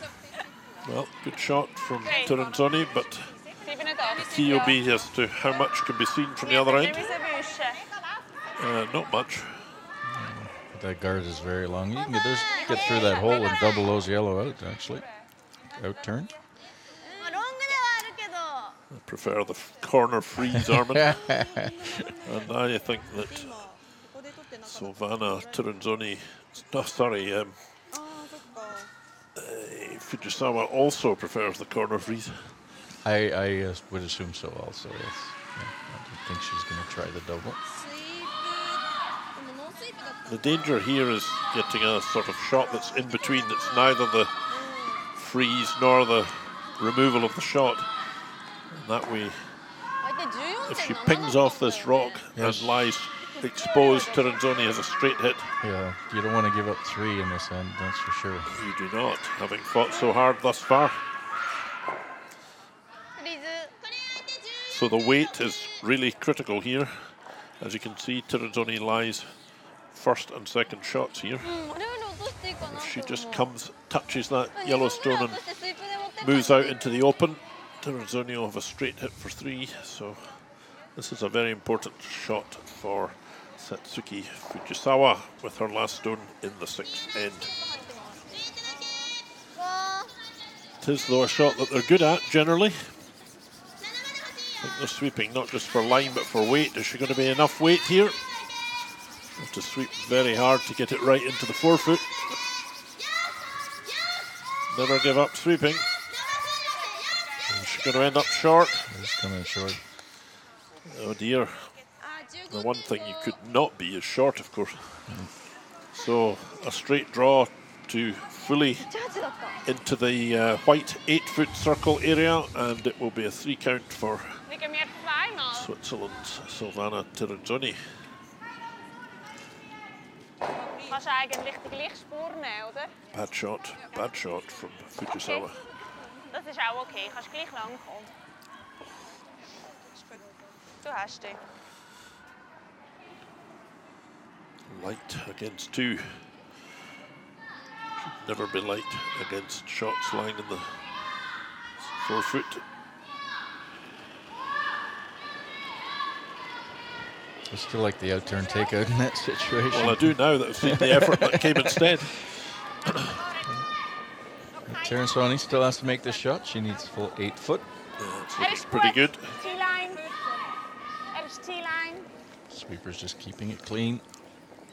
Well, good shot from Tirinzoni, but 87. key will be as to how much can be seen from the other end. Wir müssen wischen. Not much. But that guard is very long. You can get through that hole and double those yellow out, actually. Out turn. I prefer the corner freeze, Armin. And I think that Silvana Tirinzoni, Fujisawa also prefers the corner freeze. I would assume so also, yes. Yeah, I don't think she's going to try the double. The danger here is getting a sort of shot that's in between. It's neither the freeze nor the removal of the shot. And that way, if she pings off this rock and lies exposed, Tirinzoni has a straight hit. Yeah, you don't want to give up three in this end, that's for sure. You do not, having fought so hard thus far. So the weight is really critical here. As you can see, Tirinzoni lies first and second shots here. If she just touches that yellow stone and moves out into the open, Tirinzoni will have a straight hit for three. So this is a very important shot for Satsuki Fujisawa with her last stone in the sixth end. It is, though, a shot that they're good at generally. I think they're sweeping not just for line but for weight. Is she going to be enough weight here? Have to sweep very hard to get it right into the 4-foot. Never give up sweeping. Is she going to end up short? It's coming short. Oh dear. The one thing you could not be is short, of course. So a straight draw to fully into the white 8-foot circle area, and it will be a 3 count for Switzerland's Silvana Tirinzoni. Kannst eigentlich die gleiche Spur nehmen, oder? Bad shot from Fujisawa. Das ist auch okay, kannst gleich lang kommen. Du hast die. Light against 2. never be light against shots lying in the forefoot. I still like the out-turn takeout in that situation. Well, I do now that I've seen the effort that came instead. Tirinzoni still has to make this shot. She needs full 8 foot. Yeah, it's pretty good. T-line. T-line. Sweeper's just keeping it clean.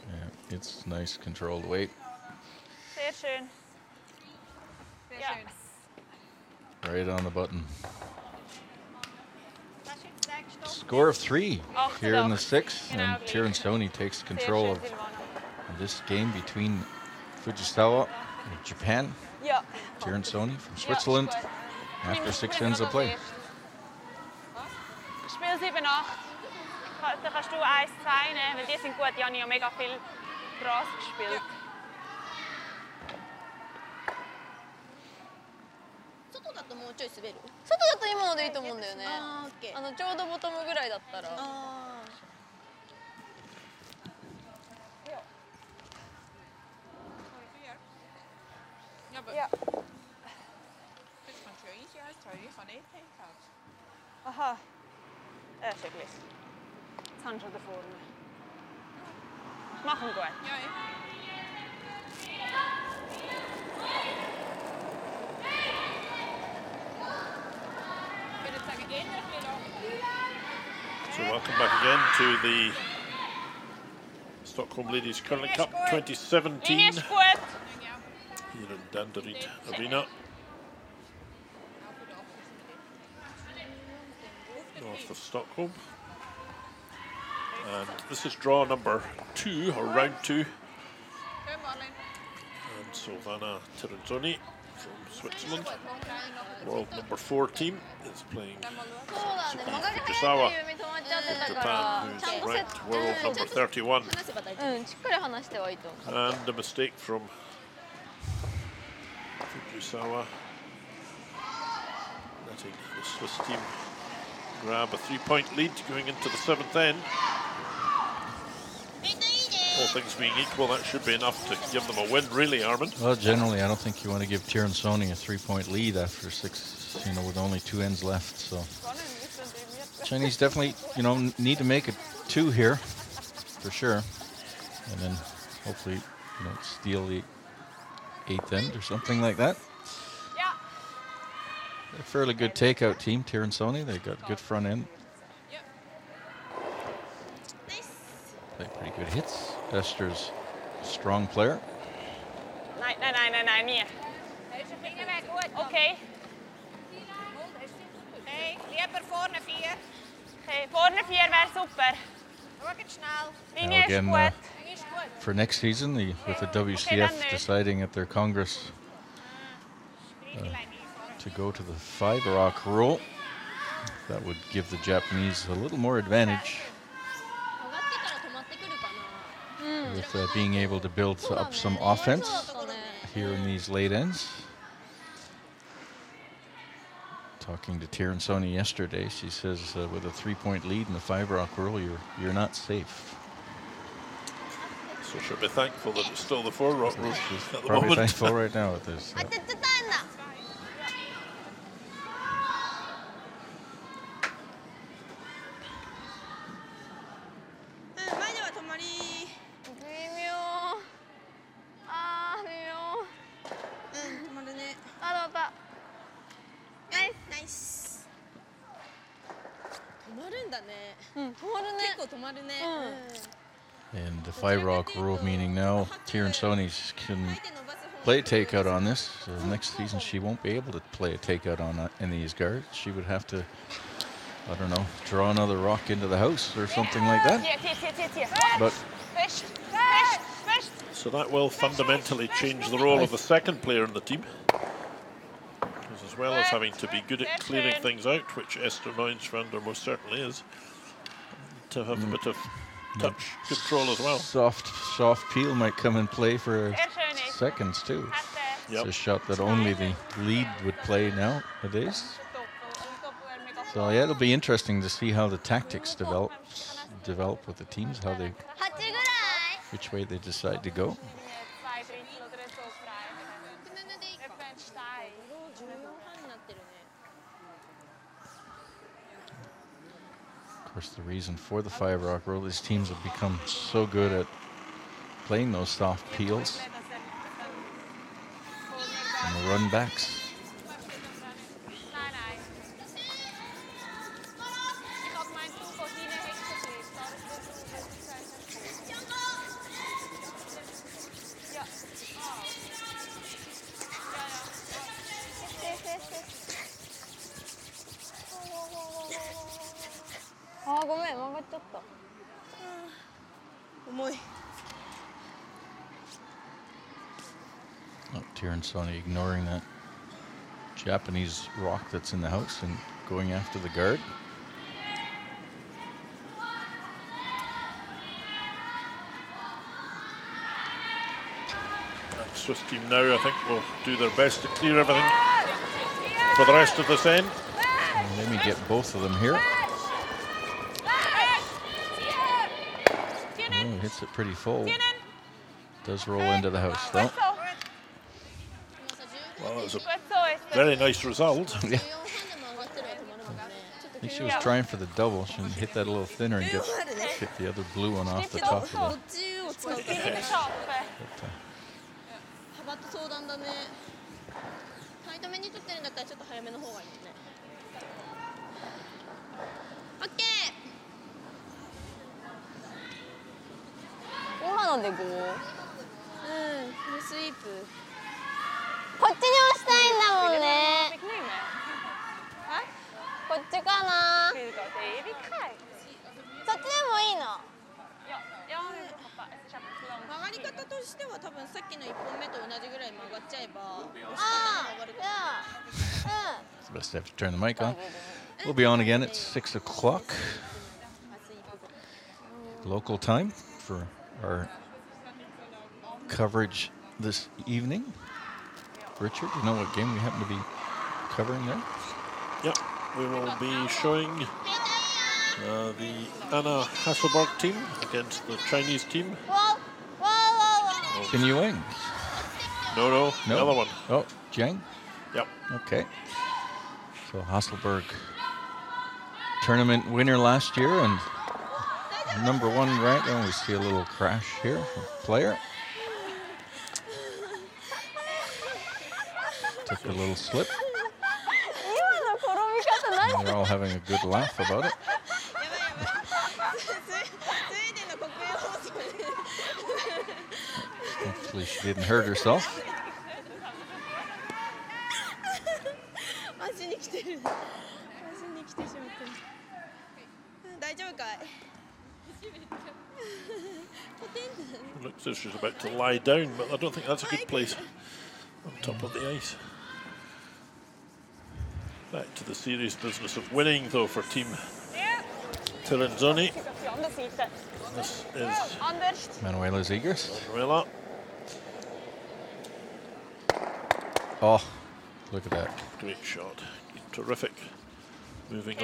Yeah, it's nice controlled weight. Sehr schön. Sehr schön. Right on the button. Score of 3 here in the 6th, and Tirinzoni takes control of this game between Fujisawa of Japan, Tirinzoni from Switzerland, after 6 ends of play. Spiel 7-8. Da kannst du 1-2 nehmen, weil die sind gut. Die haben ja mega viel Gras gespielt. 外だともうちょい滑る。外だと今のでいいと思うんだよね。ちょうどボトムぐらいだったら。Ja, aber Ja. das ist schon easy als Teil von E-Takeout. Aha. Das ist ja gleich. Jetzt haben wir schon da vorne. Machen wir gut. Ja, ich würde sagen, eher ein bisschen lang. So welcome back again to the Stockholm Ladies Curling Cup 2017 Linie ist gut. here in Danderyd Arena, north of Stockholm. And this is draw number 2, or round 2. And Silvana Tirinzoni from Switzerland, world number 4 team, is playing Fujisawa of Japan, who's ranked world number 31. しっかり話してはいいと思う。 And a mistake from Fujisawa, letting the Swiss team grab a 3-point lead going into the 7th end. All things being equal, that should be enough to give them a win, really, Armin. Well, generally, I don't think you want to give Tirinzoni a 3-point lead after 6, with only 2 ends left. So Chinese definitely, need to make it 2 here, for sure, and then hopefully, steal the 8th end or something like that. Ja. A fairly good takeout team, Tirinzoni. They got good front end. Play pretty good hits. Esther's a strong player. Nein, mir. Okay. Hey, lieber vorne 4. Okay, vorne 4 wäre super. Schau schnell. Linie ist again, gut. For next season, with the WCF deciding at their Congress to go to the 5-rock rule, that would give the Japanese a little more advantage with being able to build up some offense here in these late ends. Talking to Tirinzoni yesterday, she says with a 3-point lead in the 5-rock rule, you're not safe. So she'll be thankful that it's still the 4-rock rule She's at the probably moment. thankful right now with this. 前では止まり。微妙。微妙。止まるね。どうだ。ナイス。止まるんだね。止まるね。結構止まるね。And the 5-rock rule meaning now Tirinzoni can play a takeout on this. Next season she won't be able to play a takeout on any of these guards. She would have to, I don't know, draw another rock into the house or something like that. But So that will fundamentally change the role of the second player in the team. Because as well as having to be good at clearing things out, which Esther Neunsvander most certainly is, to have a bit of touch control as well. Soft peel might come and play for seconds too. It's a shot that only the lead would play nowadays. So yeah, it'll be interesting to see how the tactics develop with the teams, which way they decide to go. Of course, the reason for the 5-rock roll, these teams have become so good at playing those soft peels and the run backs. Oh, Tirinzoni ignoring that Japanese rock that's in the house and going after the guard. Swiss team now, I think, will do their best to clear everything for the rest of this end. And let me get both of them here. Oh, hits it pretty full. Does roll into the house, though. Well, that was a very nice result. Yeah. I think she was trying for the double. She hit that a little thinner and get the other blue one off the top of the. Best have to turn the mic on. We'll be on again at 6 o'clock local time for our coverage this evening. Richard, do you know what game we happen to be covering there? Yep, we will be showing the Anna Hasselberg team against the Chinese team. Can you wing? No, the other one. Oh, Jiang? Yep. Okay. So Hasselberg, tournament winner last year and #1 ranked. And we see a little crash here from player. Took a little slip. And they're all having a good laugh about it. Hopefully she didn't hurt herself. Looks as if she's about to lie down, but I don't think that's a good place on top of the ice. Back to the serious business of winning, though, for Team Tirinzoni. This is Manuela Zegers. Manuela. Oh, look at that. Great shot. Terrific. Moving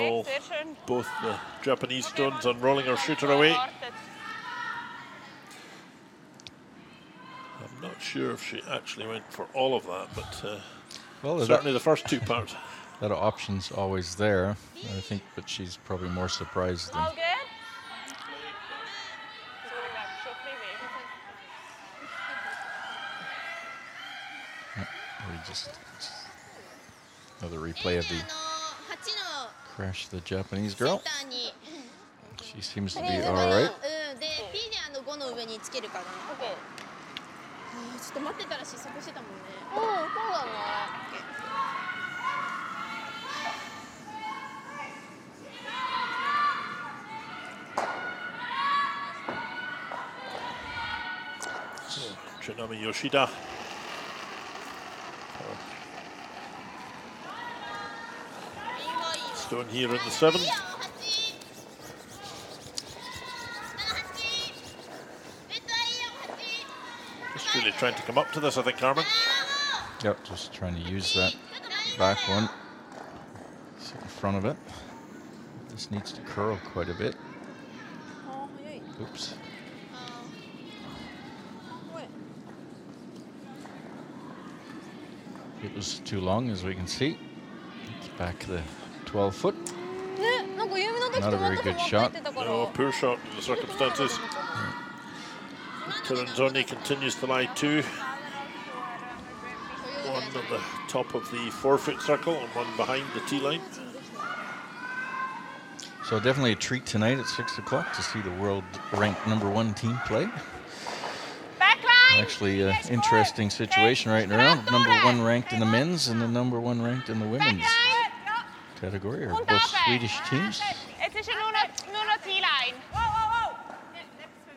both the Japanese stones and rolling her shooter away. I'm not sure if she actually went for all of that, but well, certainly the first two parts. That option's always there, I think, but she's probably more surprised than. We just another replay of the crash of the Japanese girl. She seems to be all right. Tsunami Yoshida. Stone here in the 7. Just really trying to come up to this, I think, Carmen. Yep, just trying to use that back one. Sit in front of it. This needs to curl quite a bit. Oops. It was too long, as we can see. It's back to the 12-foot. Not a very good shot. No, poor shot in the circumstances. Tirinzoni continues to lie 2. One at the top of the 4-foot circle and one behind the tee line. So definitely a treat tonight at 6 o'clock to see the world-ranked #1 team play. Actually, an interesting situation right now. #1 ranked in the men's and the #1 ranked in the women's category are both Swedish teams. Jetzt ist nur noch T-Line.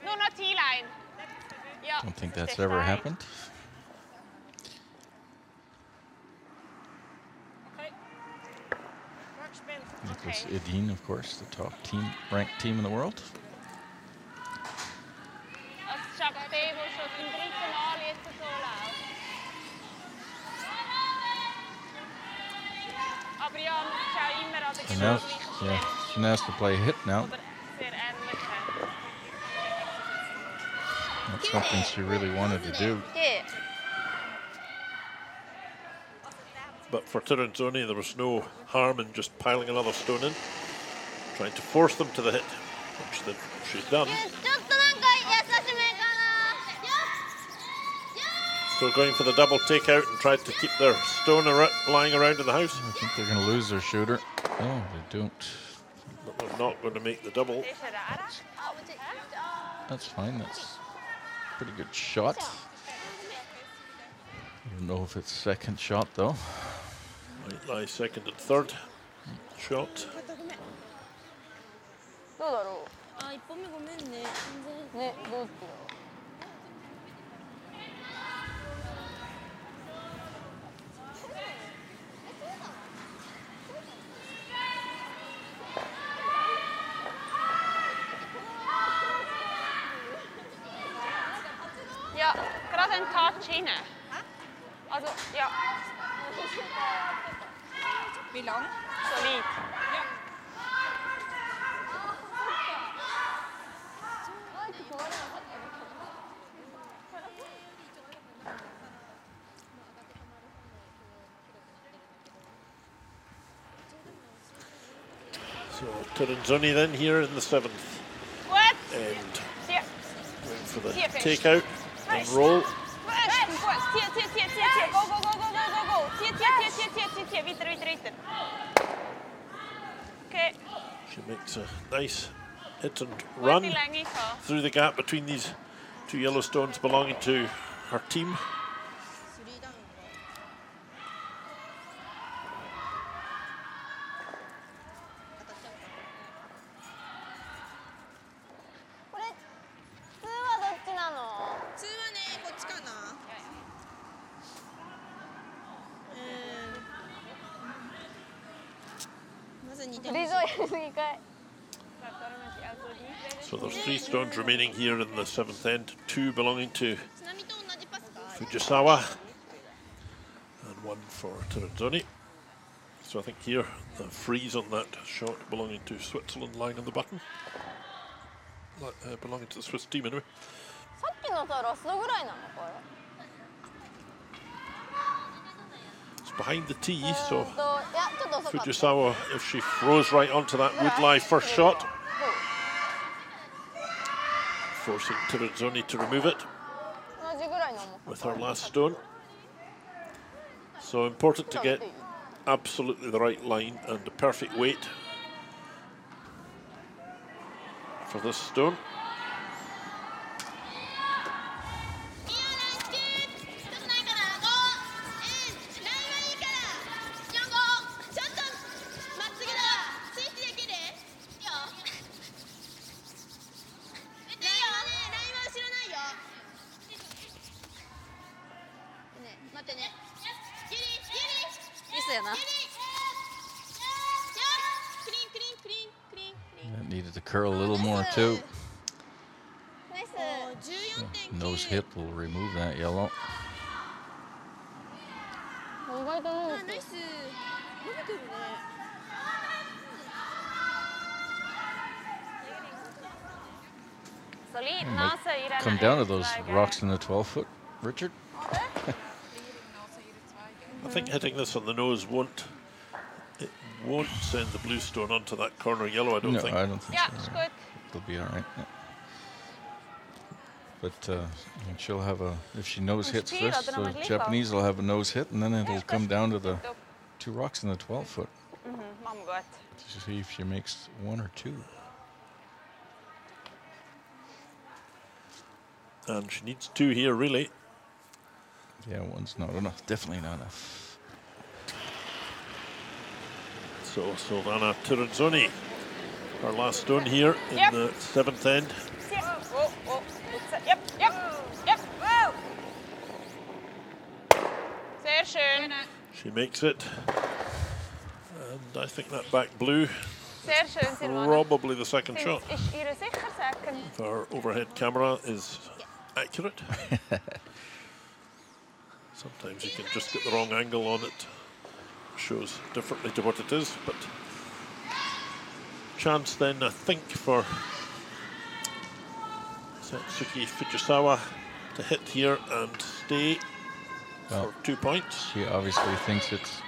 Nur noch T-Line. Ja. Don't think that's ever happened. Nicholas Edin, of course, the top ranked team in the world. And now, yeah, she has to play a hit now. That's something she really wanted to do. But for Tirinzoni, there was no harm in just piling another stone in, trying to force them to the hit, which she's done. So going for the double takeout and tried to keep their stone lying around in the house. I think they're going to lose their shooter. Oh, they don't. But they're not going to make the double. That's fine. That's a pretty good shot. I don't know if it's second shot though. Might lie second and third shot. Ja, gerade ein Touch rein. Also, ja. Wie lang? Solid. Ja. So Tirinzoni then here in the 7th. What? And Hier. going for the Hier, finish. takeout and roll. Tier. Go. Tier. Weiter. Okay. She makes a nice hit and run Länge gehabt. through the gap between these 2 yellow stones belonging to her team. So there's 3 stones remaining here in the 7th end, 2 belonging to Fujisawa and 1 for Tirinzoni. So I think here the freeze on that shot belonging to Switzerland lying on the button. Belonging to the Swiss team anyway. It's behind the tee, so Fujisawa, if she froze right onto that, would lie first shot, forcing Tirinzoni to remove it with her last stone. So important to get absolutely the right line and the perfect weight for this stone. That needed to curl a little more too. Nose hit will remove that yellow. Come down to those rocks in the 12-foot, Richard. I think hitting this on the nose won't It won't send the blue stone onto that corner yellow, I don't think. No, I don't think Ja, so. is goed. It'll be all right. Yeah. But she'll have if she nose hits this, the Japanese will have a nose hit, and then it'll come down to the 2 rocks in the 12-foot. Mam goed. To see if she makes 1 or 2. And she needs 2 here, really. Yeah, 1's not enough. Definitely not enough. So Silvana Tirinzoni, her last stone here in the 7th end. Yep. Sehr schön. She makes it. And I think that back blue, Sehr schön, Silvana. probably the second shot. Is ihre sicher second? If our overhead camera is accurate. Sometimes you can just get the wrong angle on it. Shows differently to what it is, but chance then, I think, for Satsuki Fujisawa to hit here and stay for 2 points. She obviously thinks it's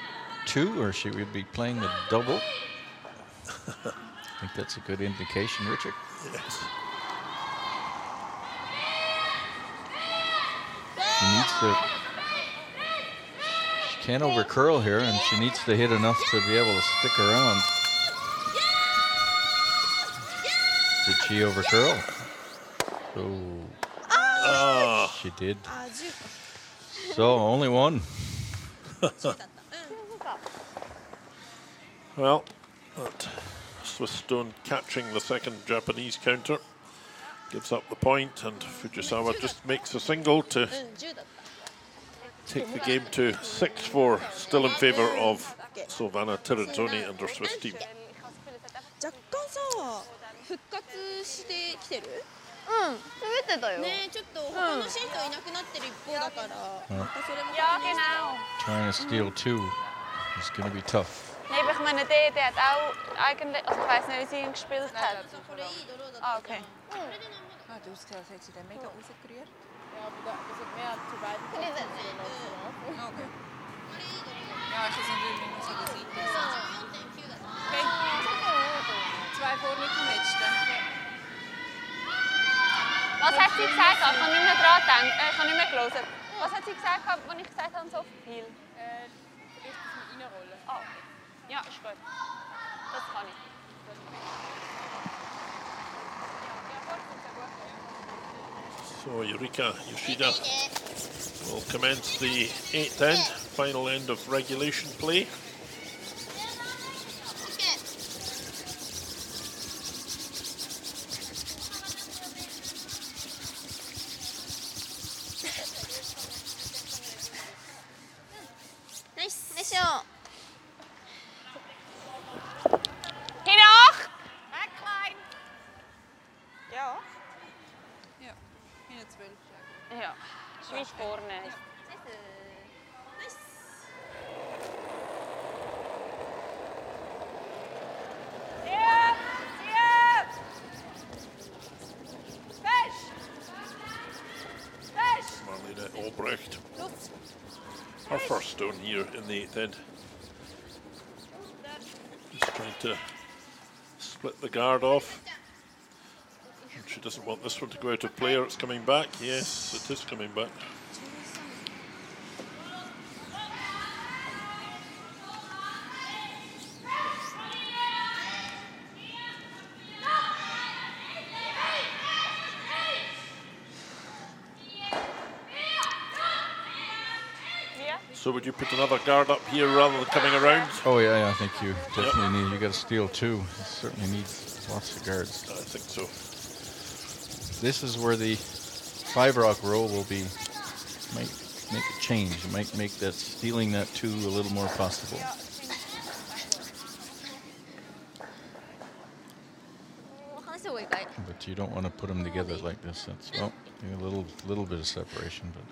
2, or she would be playing the double. I think that's a good indication, Richard. Yes. She needs to. She can't over curl here, and she needs to hit enough to be able to stick around. Did she over curl? Oh, she did. So only 1. Well, that Swiss stone catching the second Japanese counter gives up the point, and Fujisawa just makes a single to take the game to 6-4, still in favour of Silvana Tirinzoni and her Swiss team. 若干さ復活してきてる滑ってたよ。ねちょっと他の選手はいなくなってる一方だからまたそれも Ja, genau. Trying to steal 2 is going to be tough. Nee, ich meine, die hat auch eigentlich, also ich weiss nicht, wie sie ihn gespielt hat. これいいドローだった Ah, okay. Ah, du hast gesagt, hat sie den mega rausgerührt? Ja, aber das hat mehr zu beiden Seiten gelaufen. Ah, okay. Ja, ist das natürlich nicht so der Seite. 4.9 だった Okay. 2 vor mit dem letzten. Was hat sie gesagt? Ich habe nicht mehr dran gedacht. Ich habe nicht mehr gelesen. Was hat sie gesagt, als ich gesagt habe, so viel? Vielleicht das mit reinrollen. Ah, okay. Ja, ist gut. Das kann ich. So Yurika Yoshida will commence the 8th end, final end of regulation play. Hinaach! Weg, klein! Ja. Ja, hinten 12. Ja, Schweiz vorne. Marlene Albrecht, her first stone here in the 8th end. Just trying to split the guard off. And she doesn't want this one to go out of play, or it's coming back. Yes, it is coming back. So would you put another guard up here rather than coming around? Oh yeah, I think you definitely need. You got to steal 2. You certainly need lots of guards. I think so. This is where the 5 rock roll will be make a change. It might make that stealing that 2 a little more possible. But you don't want to put them together like this. That's a little bit of separation, but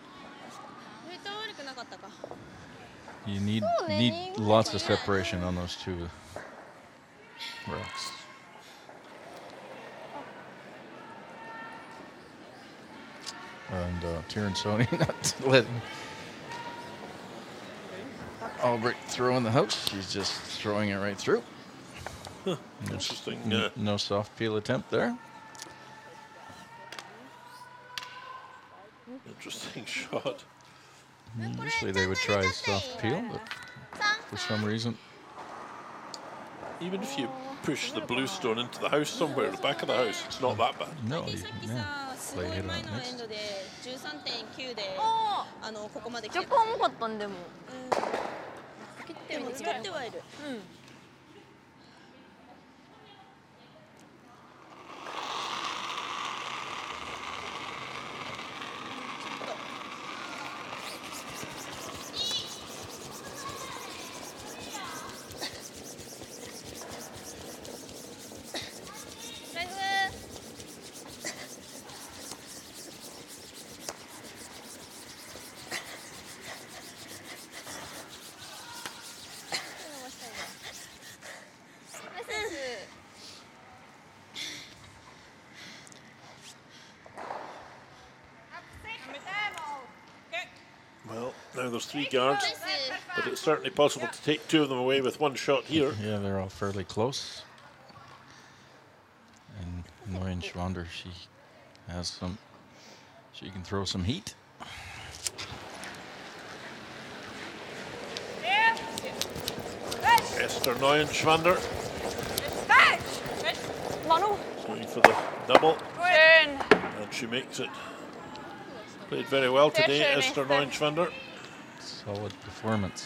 you need lots of separation on those 2 rocks. And Tirinzoni not letting. Albrecht throwing the house. She's just throwing it right through. Interesting. No soft peel attempt there. Interesting shot. Usually they would try a soft peel, but for some reason. Even if you push the blue stone into the house somewhere, the back of the house, it's not that bad. No, play hit on it next. 若干重かったんでもでも使ってはいるWell, now there's 3 guards, but it's certainly possible to take 2 of them away with 1 shot here. Yeah, they're all fairly close. And Nguyen Schwander, she has some, she can throw some heat. Esther Neuenschwander Manu. going for the double, Schön. and she makes it. Played very well today, schön, Esther Esther. Neuenschwander. Solid performance.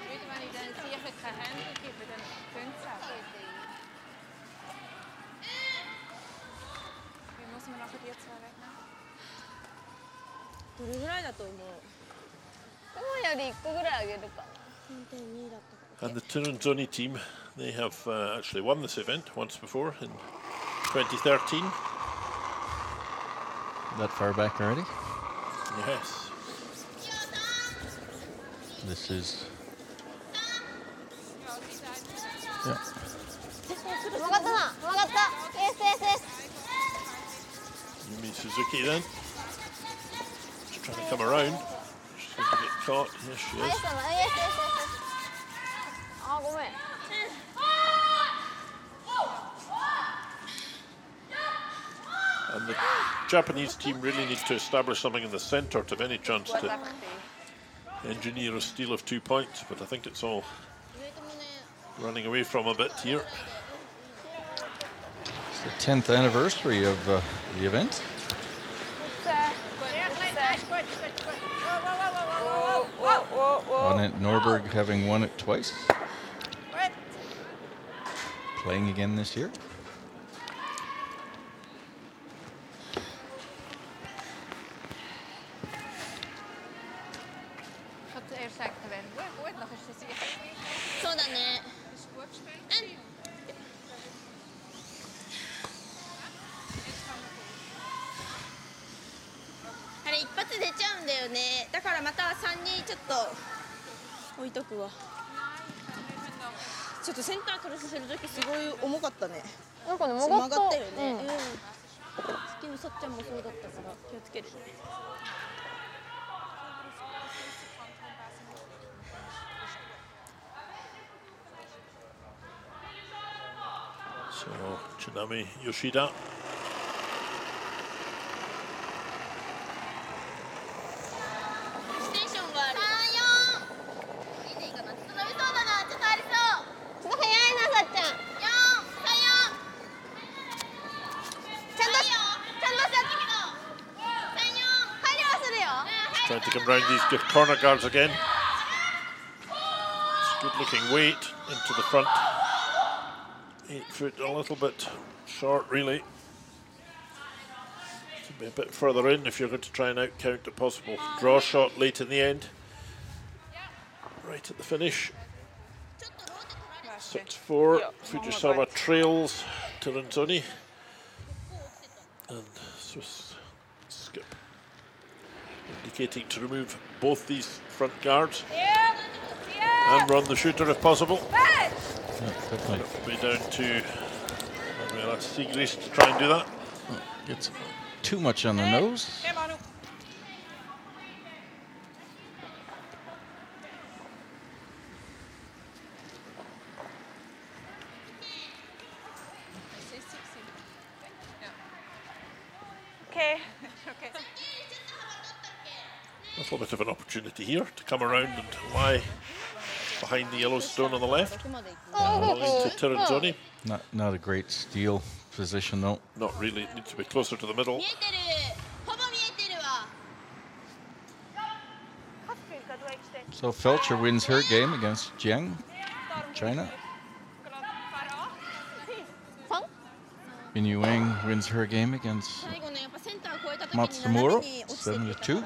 Weet je, wenn ich dann sicher kein Handy gebe, dann könnte es auch. Wie muss man nachher die 2 wegnehmen? どれぐらいだと思う今より1個ぐらいあげるかな 4.2 だったから And the Tirinzoni team, they have actually won this event once before in 2013. That far back already? Yes. This is. Yeah. うまかったなうまかったエースエースエース Yumi Suzuki then. Just trying to come around. She's going to get caught. Yes, she エー is. スだなエースエースエースあごめん And the Japanese team really needs to establish something in the centre to have any chance to engineer a steal of 2 points. But I think it's all running away from a bit here. It's the 10th anniversary of the event. Annette Norberg having won it twice. Playing again this year. Ich habe zuerst gesagt, er wäre gut, nachher ist es sicher. そうだね Ist gut gespielt. あれ一発出ちゃうんだよねだからまた3人ちょっと置いとくわちょっとセンターからさせる時すごい重かったねなんかね曲が曲がったったよね、うん月のさっちゃんもそうだったから気をつけるね So Tsunami Yoshida. ステーションがある3、4いいでいいかなちょっと伸びそうだなちょっとありそうちょっと早いなさっちゃん4、3、4ちゃんとしちゃってけど3、4入りはするよ Trying to come round these good corner guards again. It's good looking weight into the front. 8 foot, a little bit short really. Should be a bit further in if you're going to try and outcount a possible draw shot late in the end. Right at the finish. 6-4, Fujisawa trails Tirinzoni. And Swiss skip indicating to remove both these front guards and run the shooter if possible. Yeah, definitely. Way down to Sigris to try and do that. Gets too much on the nose. A little bit of an opportunity here to come around and lie behind the yellow stone on the left. Into Tirinzoni. Not a great steal position though. Not really, it needs to be closer to the middle. So Felcher wins her game against Jiang, China. Inu Wang wins her game against Matsumuro, 7-2.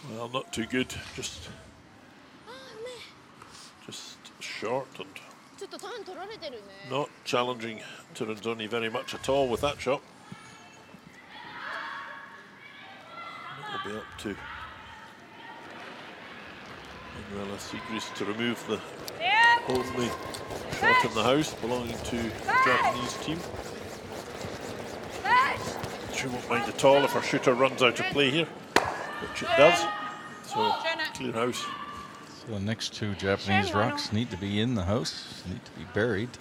Well, not too good, just short and not challenging Tirinzoni very much at all with that shot. It'll be up to Manuela Sigris to remove the only shot in the house belonging to the Japanese team. She won't mind at all if her shooter runs out of play here, which it does. So clear house. So the next two Japanese rocks need to be in the house, need to be buried.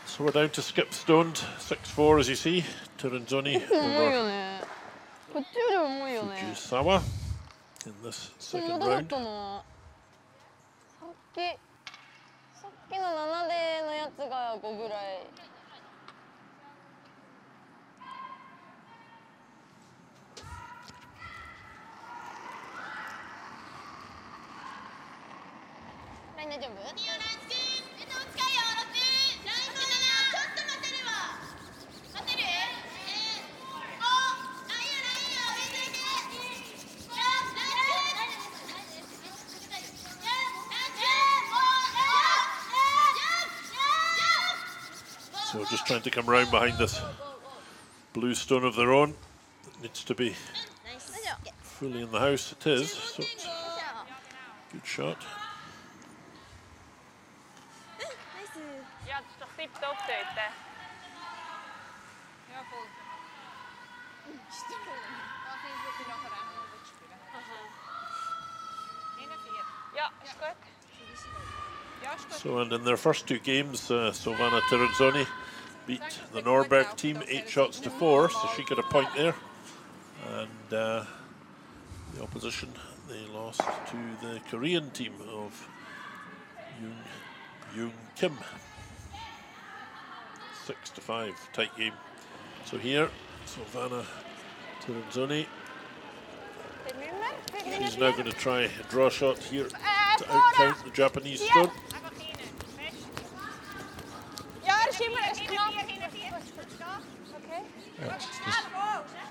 So we're down to skip stoned, 6-4 as you see. Tirinzoni over Fujisawa in this second round. さっきの7でのやつが5ぐらい。ライン大丈夫？So just trying to come round behind this blue stone of their own. It needs to be fully in the house. It is. So it's good shot. Ja, het is toch tip-top dort. Ja, voll. Ja, finns lite nachher auch noch gut spielen. Ja, ist gut. Ja, ist gut. So, and in their first two games, Silvana Tirinzoni beat the Norberg team 8 shots to 4, so she got a point there. And the opposition, they lost to the Korean team of Yoon Kim. 6-5, tight game. So here, Silvana Tirinzoni. She's now going to try a draw shot here to outcount the Japanese stone. Ja, er is knap. Okay. Yeah, just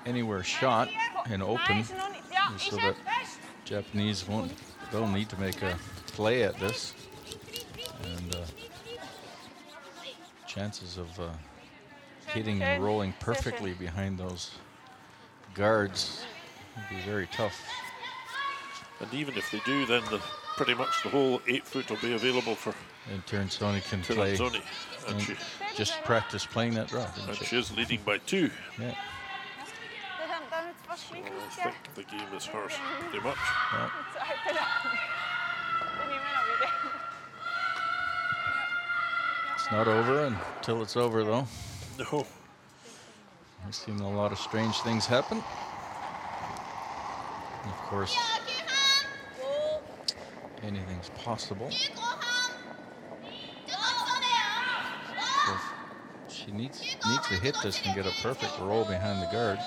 anywhere shot and open, so that Japanese they'll need to make a play at this, and chances of hitting and rolling perfectly behind those guards would be very tough. And even if they do, then pretty much the whole 8 foot will be available for And Tirinzoni can play and she just practice playing that draw. And she is leading by 2. Yeah. So I think the game is hers pretty much. Yeah. It's not over until it's over, though. No. We've seen a lot of strange things happen. And of course, anything's possible. So she needs to hit this and get a perfect roll behind the guard.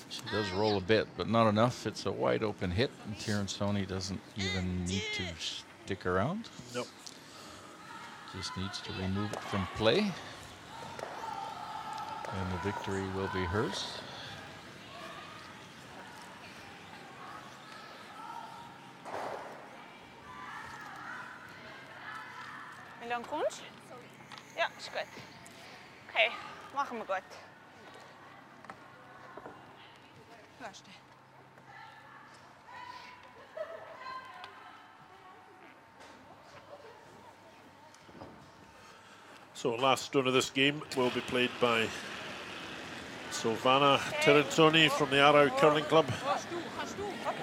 She does roll a bit, but not enough. It's a wide open hit, and Tirinzoni doesn't even need to stick around. Nope. Just needs to remove it from play, and the victory will be hers. lange kommst du? Ja, ist gut. Okay, machen wir gut. Hörst du? So last stone of this game will be played by Silvana Tirinzoni from the Arau Curling Club.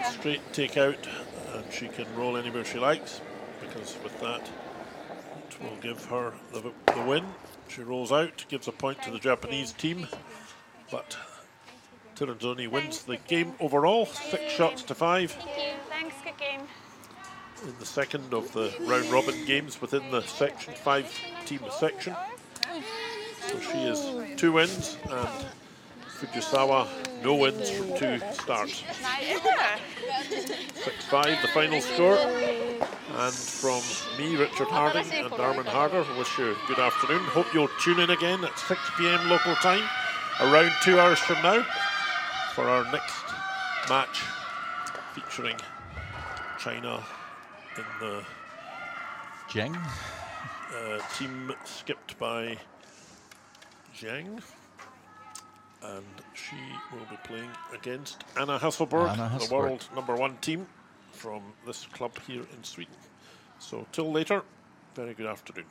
Straight take out, and she can roll anywhere she likes, because with that it will give her the win. She rolls out, gives a point to the Japanese team, but Tirinzoni wins the game overall, 6 shots to 5. Thanks, good game. In the second of the round robin games within the section, 5-team section. So she has 2 wins, and Fujisawa no wins from 2 starts. 6-5 the final score. And from me, Richard Harding, and Darman Harder, wish you good afternoon. Hope you'll tune in again at 6 p.m. local time, around 2 hours from now, for our next match featuring China in the Zheng. Team skipped by Zhang, and she will be playing against Anna Hasselberg, the world #1 team from this club here in Sweden. So till later, very good afternoon.